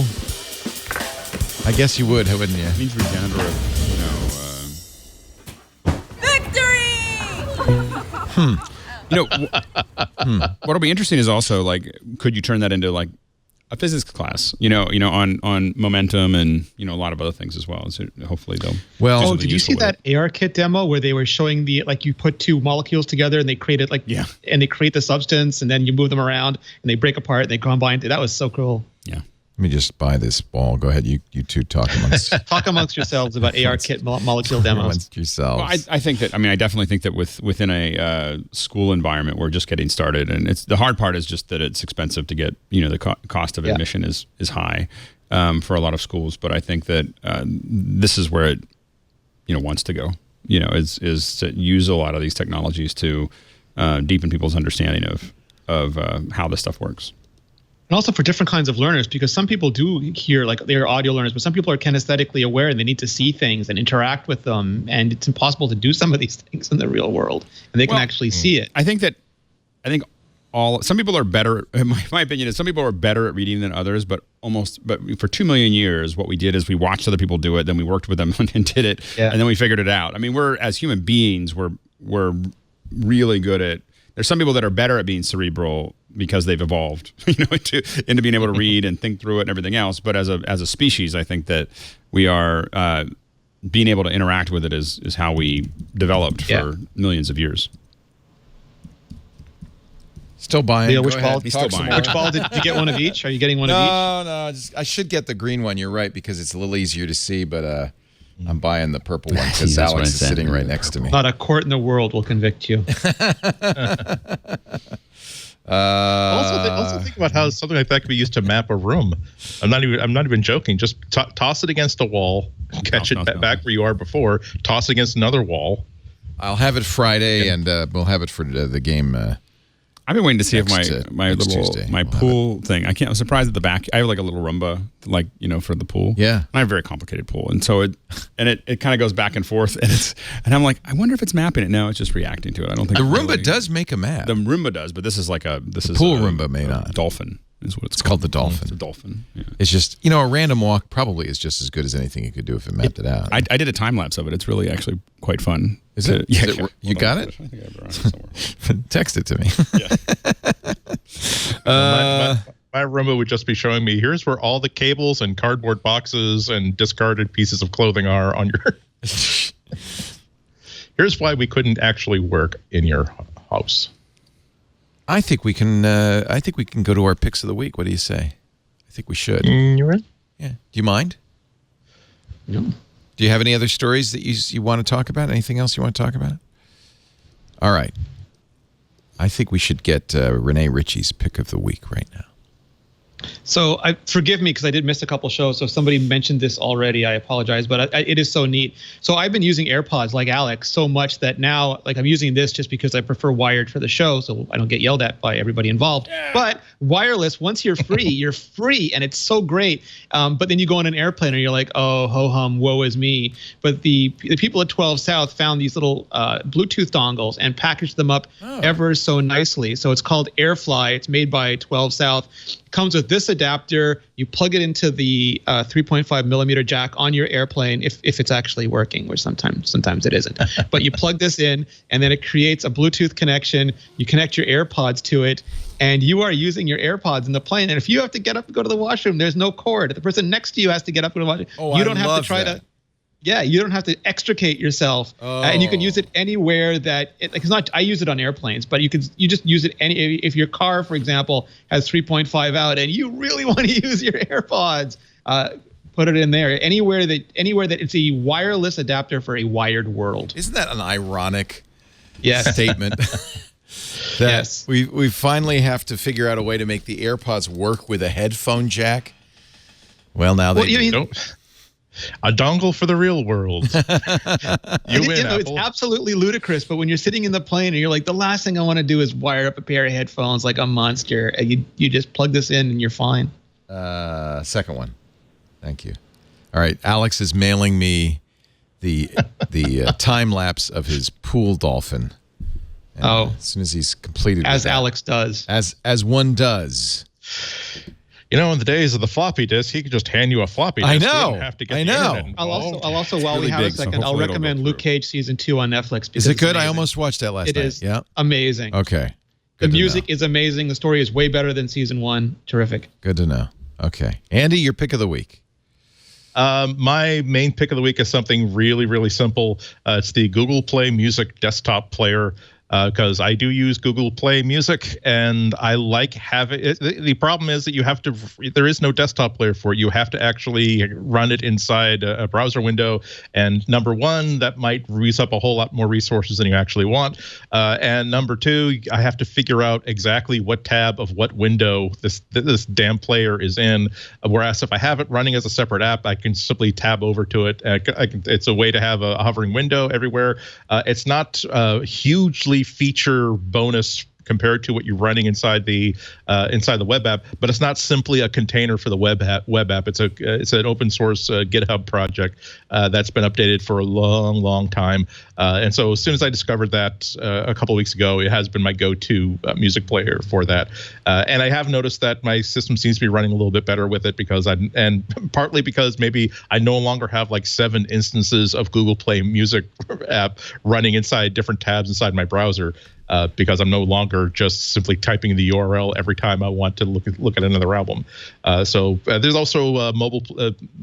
I guess you would, wouldn't you? It means regenerate. What'll be interesting is also like, could you turn that into like a physics class? On momentum and a lot of other things as well. So hopefully they'll. Well, did you see that ARKit demo where they were showing you put two molecules together and they created and they create the substance and then you move them around and they break apart and they combine. That was so cool. Yeah. Let me just buy this ball. Go ahead. You two talk amongst yourselves about ARKit molecule demos. Amongst yourselves. Well, I think that. I definitely think that within a school environment, we're just getting started, and the hard part is just that it's expensive to get. The cost of admission is high for a lot of schools. But I think that this is where it wants to go. Is to use a lot of these technologies to deepen people's understanding of how this stuff works. And also for different kinds of learners, because some people do hear, like, they're audio learners, but some people are kinesthetically aware and they need to see things and interact with them. And it's impossible to do some of these things in the real world. And they can actually see it. I think some people are better, my opinion is some people are better at reading than others, but for 2 million years, what we did is we watched other people do it, then we worked with them and did it, and then we figured it out. We're, as human beings, we're really good at, there's some people that are better at being cerebral because they've evolved, into being able to read and think through it and everything else. But as a species, I think that we are being able to interact with it is how we developed for millions of years. Still buying. Leo, which ball? He's still buying. Which ball did you get? One of each? Are you getting one of each? No. I should get the green one. You're right, because it's a little easier to see. But I'm buying the purple one because Alex is sitting right next to me. Not a court in the world will convict you. Also think about how something like that could be used to map a room. I'm not even joking. Just toss it against a wall, catch it back where you are before. Toss it against another wall. I'll have it Friday, and we'll have it for the game. I've been waiting to see if my pool thing. I'm surprised at the back. I have like a little Roomba, for the pool. Yeah, I have a very complicated pool, and so it kind of goes back and forth, and I'm like, I wonder if it's mapping it. No, it's just reacting to it. I don't think the Roomba does make a map. The Roomba does, but this is the pool Roomba may not. Dolphin is what it's called. The Dolphin. It's a dolphin. Yeah. It's just a random walk probably is just as good as anything you could do if it mapped it out. I did a time lapse of it. It's really actually quite fun. Is it? Yeah. You got it? I think I have it around somewhere. Text it to me. Yeah. My Roomba would just be showing me, here's where all the cables and cardboard boxes and discarded pieces of clothing are on your. Here's why we couldn't actually work in your house. I think we can. I think we can go to our picks of the week. What do you say? I think we should. You're right. Yeah. Do you mind? No. Do you have any other stories that you want to talk about? Anything else you want to talk about? All right. I think we should get Rene Ritchie's pick of the week right now. So forgive me because I did miss a couple shows. So if somebody mentioned this already, I apologize, but it is so neat. So I've been using AirPods like Alex so much that now I'm using this just because I prefer wired for the show, so I don't get yelled at by everybody involved. Yeah. But wireless, once you're free, you're free, and it's so great. But then you go on an airplane and you're like, oh, ho hum, woe is me. But the people at 12 South found these little Bluetooth dongles and packaged them up ever so nicely. So it's called AirFly. It's made by 12 South. Comes with this adapter. You plug it into the 3.5 millimeter jack on your airplane if it's actually working, which sometimes it isn't. But you plug this in, and then it creates a Bluetooth connection. You connect your AirPods to it, and you are using your AirPods in the plane. And if you have to get up and go to the washroom, there's no cord. The person next to you has to get up and go to the washroom. You don't have to try to. Yeah, you don't have to extricate yourself, and you can use it anywhere that it's not. I use it on airplanes, but you just use it if your car, for example, has 3.5 out, and you really want to use your AirPods, put it in there. Anywhere that it's a wireless adapter for a wired world. Isn't that an ironic statement? That we finally have to figure out a way to make the AirPods work with a headphone jack. Well, now they don't. A dongle for the real world. You win, Apple. It's absolutely ludicrous, but when you're sitting in the plane and you're like, the last thing I want to do is wire up a pair of headphones like a monster. You just plug this in and you're fine. Second one. Thank you. All right. Alex is mailing me the time lapse of his pool dolphin. And as soon as he's completed as that, Alex does. As one does. in the days of the floppy disk, he could just hand you a floppy disk. I You know. didn't have to get I the know. internet I'll involved. also while really we have big, a so second, I'll hopefully it'll recommend go Luke through. Cage season 2 on Netflix. Is because it it's good? I amazing. almost watched that last It night. is Yeah. amazing. Okay. The Good to music know. is amazing. The story is way better than season 1. Terrific. Good to know. Okay. Andy, your pick of the week. My main pick of the week is something really, really simple. It's the Google Play Music desktop player. Because I do use Google Play Music, and I like having it. The problem is that there is no desktop player for it. You have to actually run it inside a browser window. And number one, that might use up a whole lot more resources than you actually want. And number two, I have to figure out exactly what tab of what window this damn player is in. Whereas if I have it running as a separate app, I can simply tab over to it. It's a way to have a hovering window everywhere. It's not hugely feature bonus compared to what you're running inside the web app, but it's not simply a container for the web app. It's an open source GitHub project that's been updated for a long time. And so as soon as I discovered that a couple of weeks ago, it has been my go-to music player for that. And I have noticed that my system seems to be running a little bit better with it and partly because maybe I no longer have like 7 instances of Google Play Music app running inside different tabs inside my browser. Because I'm no longer just simply typing the URL every time I want to look at another album. So there's also mobile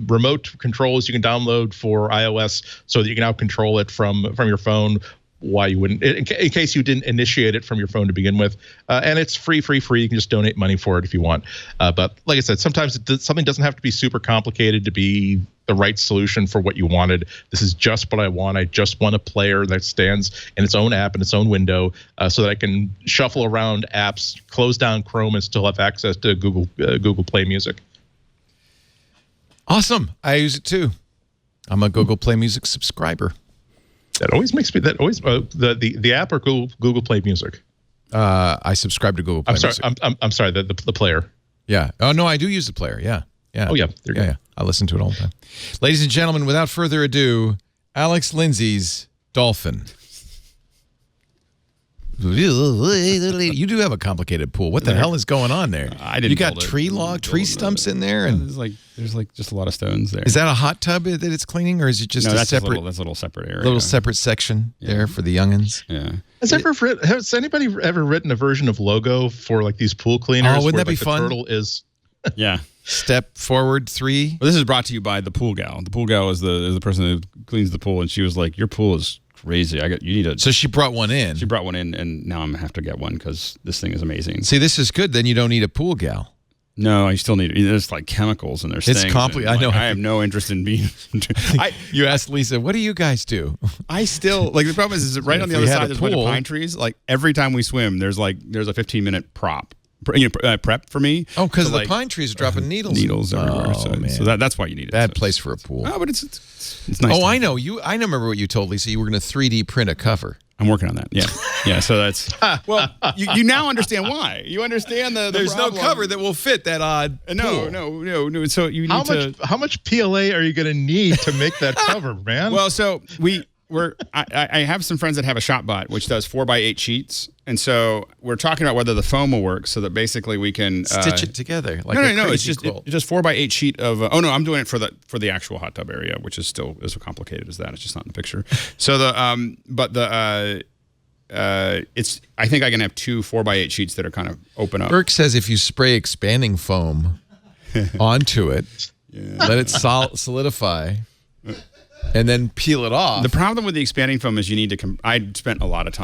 remote controls you can download for iOS so that you can now control it from your phone. Why you wouldn't, in case you didn't initiate it from your phone to begin with. And it's free. You can just donate money for it if you want. But like I said, sometimes something doesn't have to be super complicated to be the right solution for what you wanted. This is just what I want. I just want a player that stands in its own app in its own window so that I can shuffle around apps, close down Chrome, and still have access to Google Play Music. Awesome. I use it too. I'm a Google Play Music subscriber. That always makes me. The app or Google Play Music. I subscribe to Google Play Music. I'm sorry. The player. Yeah. Oh no, I do use the player. Yeah. Yeah. Oh yeah. Yeah. I listen to it all the time. Ladies and gentlemen, without further ado, Alex Lindsay's Dolphin. You do have a complicated pool. What the hell is going on there? I didn't. You got build tree stumps in there, and there's just a lot of stones there. Is that a hot tub that it's cleaning, or is it just that's separate? that's a little separate area. Little separate section there for the youngins. Yeah. Has anybody ever written a version of Logo for like these pool cleaners? Oh, wouldn't that where, be fun? The turtle is. Yeah. Step forward 3. Well, this is brought to you by the pool gal. The pool gal is the person who cleans the pool, and she was like, "Your pool is crazy. You need a." So she brought one in. She brought one in, and now I'm gonna have to get one because this thing is amazing. See, this is good. Then you don't need a pool gal. No, I still need it. There's like chemicals and there's It's things. complicated. I know. I have no interest in being. You asked Lisa, what do you guys do? I still like the problem is right on the other side. There's a bunch of pool- pine trees. Like every time we swim, there's a 15-minute prep for me. Oh, because So, the pine trees are dropping needles. Needles everywhere. Oh, man. So that's why you need it. Bad place for a pool. No, but it's nice. Oh, I know. I remember what you told Lisa. You were going to 3D print a cover. I'm working on that. Yeah, yeah. So that's well. You now understand why. You understand the There's problem. no cover that will fit that odd. No. So you need How much PLA are you going to need to make that cover, man? Well, so I have some friends that have a ShotBot which does 4x8 sheets, and so we're talking about whether the foam will work, so that basically we can stitch it together. Like no. It's just 4x8 sheet of. I'm doing it for the actual hot tub area, which is still as complicated as that. It's just not in the picture. So I think I can have 2 4x8 sheets that are kind of open up. Burke says if you spray expanding foam onto it, let it solidify, and then peel it off. The problem with the expanding foam is you need to. I spent a lot of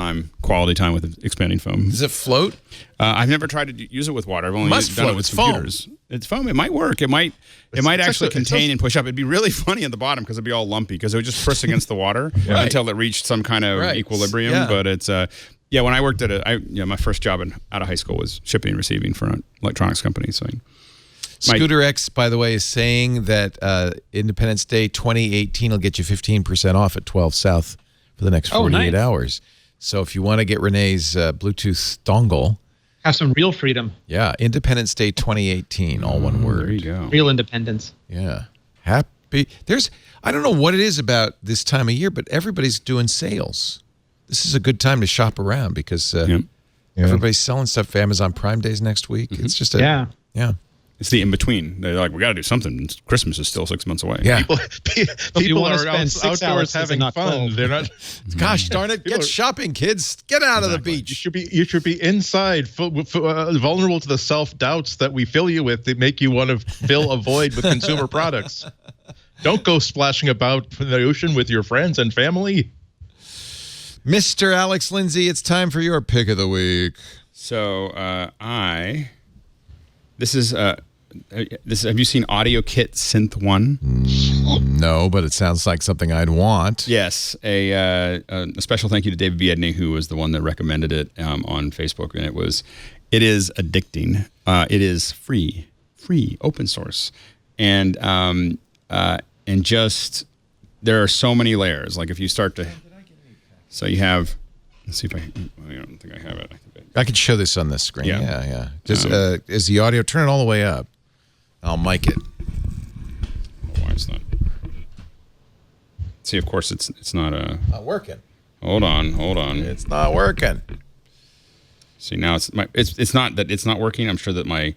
quality time with expanding foam. Does it float? I've never tried to use it with water. I've only done float. it with It's computers. foam. It's foam. It might work. It might actually contain and push up. It'd be really funny at the bottom because it'd be all lumpy because it would just press against the water until it reached some kind of equilibrium. Yeah. But it's when I worked at my first job out of high school was shipping and receiving for an electronics company. So. Scooter X, by the way, is saying that Independence Day 2018 will get you 15% off at 12 South for the next 48 hours. So if you want to get Renee's Bluetooth dongle, Have some real freedom. yeah, Independence Day 2018, all one word. There you go. Real independence. Yeah. Happy. I don't know what it is about this time of year, but everybody's doing sales. This is a good time to shop around because everybody's selling stuff for Amazon Prime Days next week. It's just yeah. It's the in between. They're like, we got to do something. Christmas is still 6 months away. Yeah. People are outdoors having fun. They're not. Gosh darn it! Get shopping, kids. Get out of the beach. You should be inside, vulnerable to the self-doubts that we fill you with that make you want to fill a void with consumer products. Don't go splashing about in the ocean with your friends and family. Mr. Alex Lindsay, it's time for your pick of the week. So this is have you seen Audio Kit Synth 1? No, but it sounds like something I'd want. Yes, a special thank you to David Biedney, who was the one that recommended it on Facebook, and it is addicting. It is free, open source, and just there are so many layers. Like if you start to, so you have. Let's see if I don't think I have it. I could show this on this screen. Yeah. Just is the audio? Turn it all the way up. I'll mic it. Why it's not? See, of course it's not not working. Hold on. It's not working. See, now it's not that it's not working. I'm sure that my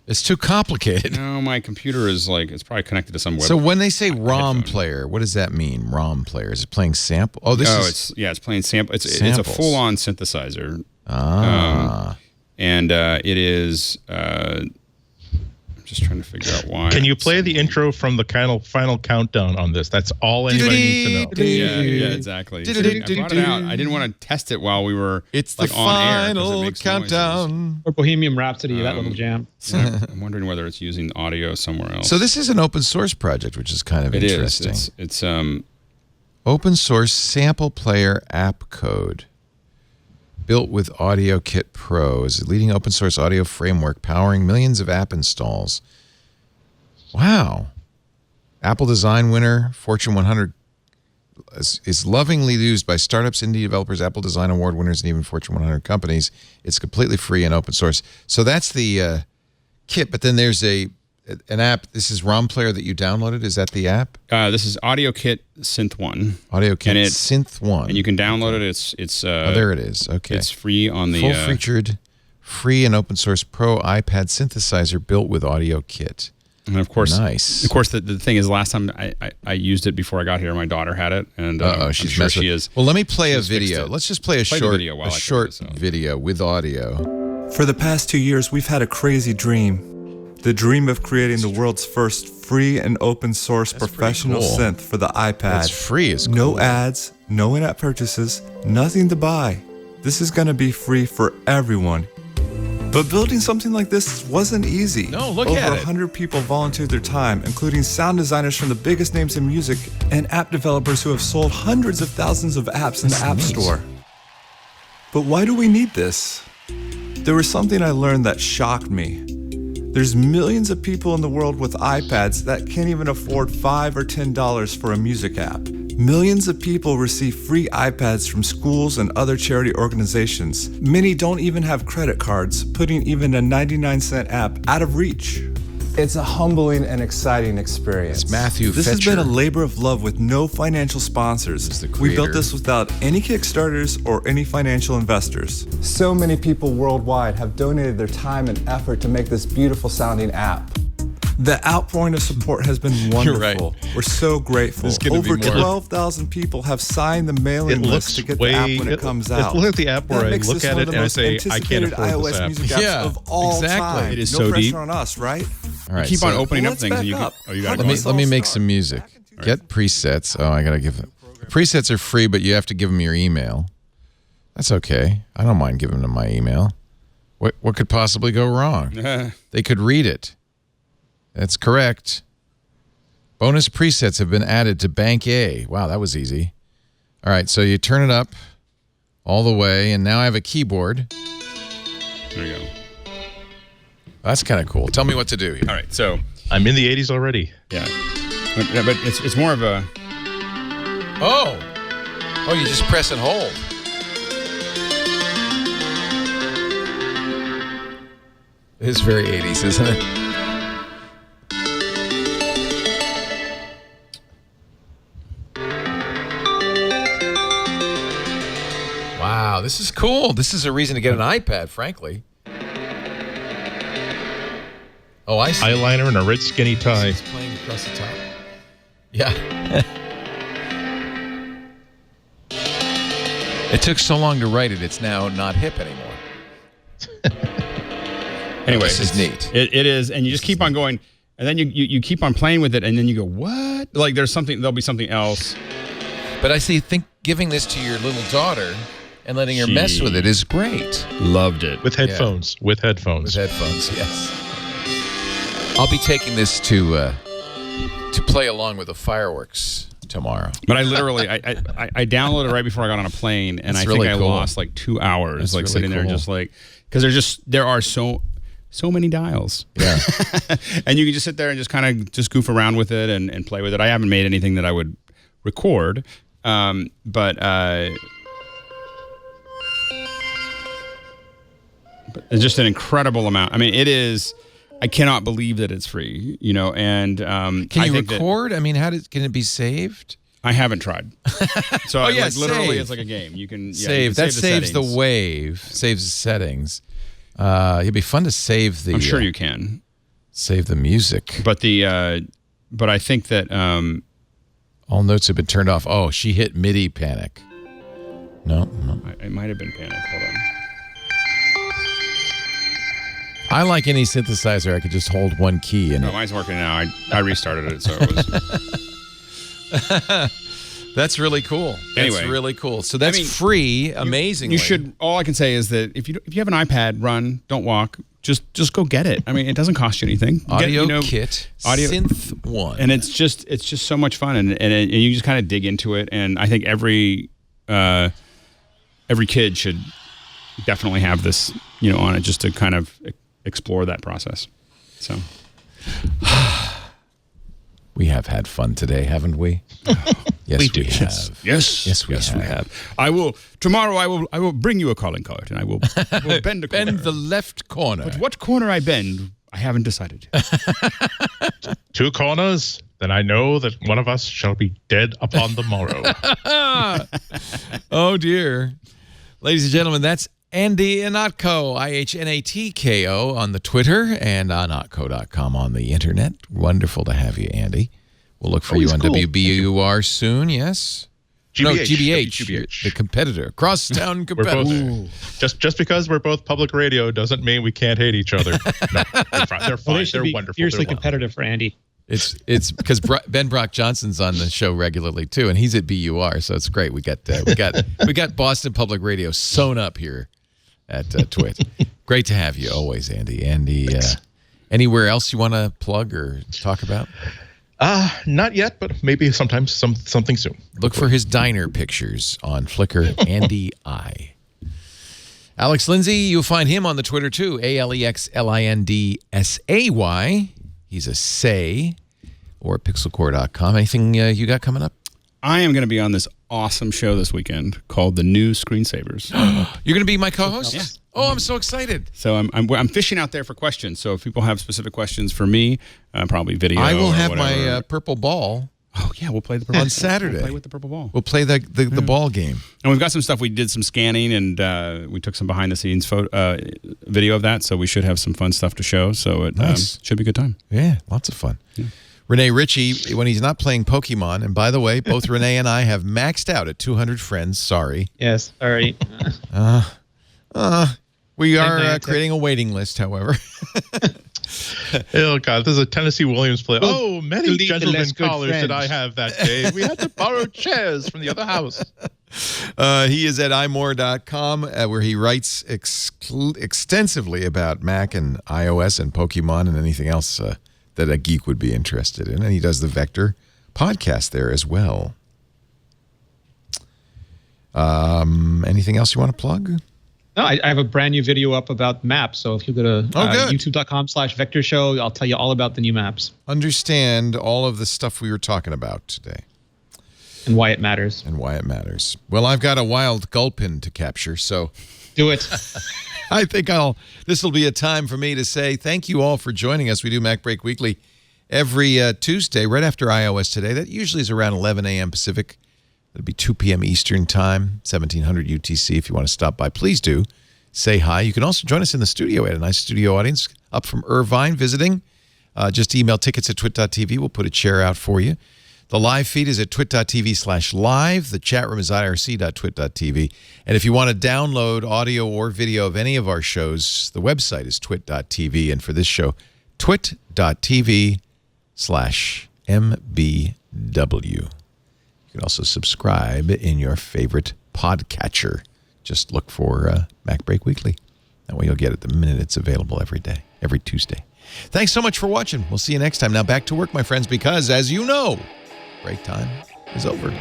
it's too complicated. No, my computer is like it's probably connected to some web. So when they say ROM player, what does that mean? ROM player, is it playing sample? Oh, it's playing sample. It's a full-on synthesizer. And it is. I'm just trying to figure out why. Can you play the intro from the final countdown on this? That's all anybody needs to know. Yeah, exactly. I brought it out. I didn't want to test it while we were It's like the on air. final countdown. Or Bohemian Rhapsody, that little jam. I'm wondering whether it's using audio somewhere else. So this is an open source project, which is kind of interesting. It's open source sample player app code. Built with Audio Kit Pro, is a leading open source audio framework powering millions of app installs. Wow. Apple Design winner, Fortune 100 is lovingly used by startups, indie developers, Apple Design Award winners, and even Fortune 100 companies. It's completely free and open source. So that's the kit, but then there's an app. This is ROM player that you downloaded. Is that the app? This is Audio Kit Synth 1. Audio Kit Synth 1. And you can download it. It's there it is. Okay. It's free on the full-featured, free and open source pro iPad synthesizer built with Audio Kit. And of course, nice. Of course, the thing is, last time I used it before I got here, my daughter had it, and I'm sure she is. Well, let me play a video. Let's just play a short video with audio. For the past 2 years, we've had a crazy dream. The dream of creating the world's first free and open source professional synth for the iPad. That's free. It's cool. No ads, no in-app purchases, nothing to buy. This is going to be free for everyone. But building something like this wasn't easy. No, look at it. Over 100 people volunteered their time, including sound designers from the biggest names in music and app developers who have sold hundreds of thousands of apps in the App Store. But why do we need this? There was something I learned that shocked me. There's millions of people in the world with iPads that can't even afford $5 or $10 for a music app. Millions of people receive free iPads from schools and other charity organizations. Many don't even have credit cards, putting even a 99-cent app out of reach. It's a humbling and exciting experience. It's Matthew This Fetcher. has been a labor of love with no financial sponsors. We built this without any Kickstarters or any financial investors. So many people worldwide have donated their time and effort to make this beautiful sounding app. The outpouring of support has been wonderful. Right. We're so grateful. Over 12,000 people have signed the mailing list to get the app when it comes out. Look at the app where I look at it and I say, I can't afford this app. Music apps of all time. It is no so pressure deep. on us, right? All right, keep on so opening up let's things. back And you up. got let me make some music. Get presets. Oh, I gotta give them. Presets are free, but you have to give them your email. That's okay. I don't mind giving them my email. What could possibly go wrong? They could read it. That's correct. Bonus presets have been added to Bank A. Wow, that was easy. All right, so you turn it up all the way, and now I have a keyboard. There you go. That's kind of cool. Tell me what to do here. All right, so I'm in the 80s already. Yeah, but it's more of a. Oh, you just press and hold. It is very 80s, isn't it? Wow, this is cool. This is a reason to get an iPad, frankly. Oh, I see. Eyeliner and a red skinny tie. It's playing across the top. Yeah. It took so long to write it, it's now not hip anymore. Anyway, this is neat. It is, and you just keep on going, and then you keep on playing with it, and then you go, what? Like there'll be something else. But I think giving this to your little daughter and letting her mess with it is great. Loved it. With headphones. Yeah. With headphones, yes. I'll be taking this to play along with the fireworks tomorrow. But I literally, I downloaded it right before I got on a plane, and That's I think really I cool. lost like 2 hours, That's like really sitting there, cool. just like because there are so many dials. Yeah, and you can just sit there and just kind of just goof around with it and play with it. I haven't made anything that I would record, but it's just an incredible amount. I mean, it is. I cannot believe that it's free, and can you record? I mean, can it be saved? I haven't tried. So literally save. it's like a game. You can save. That saves the wave, saves the settings. It'd be fun to save the. I'm sure you can save the music, but but I think that all notes have been turned off. Oh, she hit MIDI panic. No. It might have been panic. Hold on. I like any synthesizer. I could just hold one key and. No, mine's working now. I restarted it, so it was. That's really cool. Anyway, that's really cool. So that's free. Amazingly, you should. All I can say is that if you have an iPad, run, don't walk. Just go get it. I mean, it doesn't cost you anything. Kit Audio Synth 1, and it's just so much fun, and you just kind of dig into it. And I think every kid should definitely have this, on it, just to kind of explore that process. So. We have had fun today, haven't we? Yes, we have. Yes, we have. Tomorrow I will bring you a calling card, and I will bend a corner. Bend the left corner. But what corner I bend, I haven't decided. 2 corners, then I know that one of us shall be dead upon the morrow. Oh, dear. Ladies and gentlemen, that's Andy Ihnatko, IHNATKO on the Twitter and on ihnatko.com on the internet. Wonderful to have you, Andy. We'll look for you on WBUR soon, yes? GBH, the competitor, crosstown competitor. Just because we're both public radio doesn't mean we can't hate each other. No, they're fine. They're wonderful. Fiercely competitive for Andy. It's because Ben Brock Johnson's on the show regularly too, and he's at BUR, so it's great. We got Boston Public Radio sewn up here at TWIT. Great to have you always, Andy. Andy, anywhere else you want to plug or talk about? Not yet, but maybe sometimes something soon. Look for his diner pictures on Flickr, Andy I. Alex Lindsay, you'll find him on the Twitter too, AlexLindsay. He's a say, or pixelcore.com. Anything you got coming up? I am going to be on this awesome show this weekend called The New Screensavers. You're going to be my co-host? Yeah. Oh, I'm so excited. So I'm fishing out there for questions. So if people have specific questions for me, probably video. I will have whatever. my purple ball. Oh, yeah, we'll play the purple on Saturday. We'll play with the purple ball. We'll play the ball game. And we've got some stuff. We did some scanning, and we took some behind-the-scenes video of that, so we should have some fun stuff to show. So it should be a good time. Yeah, lots of fun. Yeah. Rene Ritchie, when he's not playing Pokemon, and by the way, both Rene and I have maxed out at 200 friends. Sorry. Yes, sorry. We are creating a waiting list, however. Oh, God, this is a Tennessee Williams play. Well, many gentlemen callers did I have that day. We had to borrow chairs from the other house. He is at imore.com, where he writes extensively about Mac and iOS and Pokemon and anything else that a geek would be interested in. And he does the Vector podcast there as well. Anything else you want to plug? No, I have a brand new video up about maps. So if you go to youtube.com/Vector Show, I'll tell you all about the new maps. Understand all of the stuff we were talking about today. And why it matters. Well, I've got a wild gulpin to capture, so... Do it. I think this will be a time for me to say thank you all for joining us. We do MacBreak Weekly every Tuesday, right after iOS Today. That usually is around 11 a.m. Pacific. It'll be 2 p.m. Eastern Time, 1700 UTC. If you want to stop by, please do. Say hi. You can also join us in the studio. We had a nice studio audience up from Irvine visiting. Just email tickets@twit.tv. We'll put a chair out for you. The live feed is at twit.tv/live. The chat room is irc.twit.tv. And if you want to download audio or video of any of our shows, the website is twit.tv. And for this show, twit.tv/mbw. You can also subscribe in your favorite podcatcher. Just look for MacBreak Weekly. That way you'll get it the minute it's available every day, every Tuesday. Thanks so much for watching. We'll see you next time. Now back to work, my friends, because as you know, break time is over.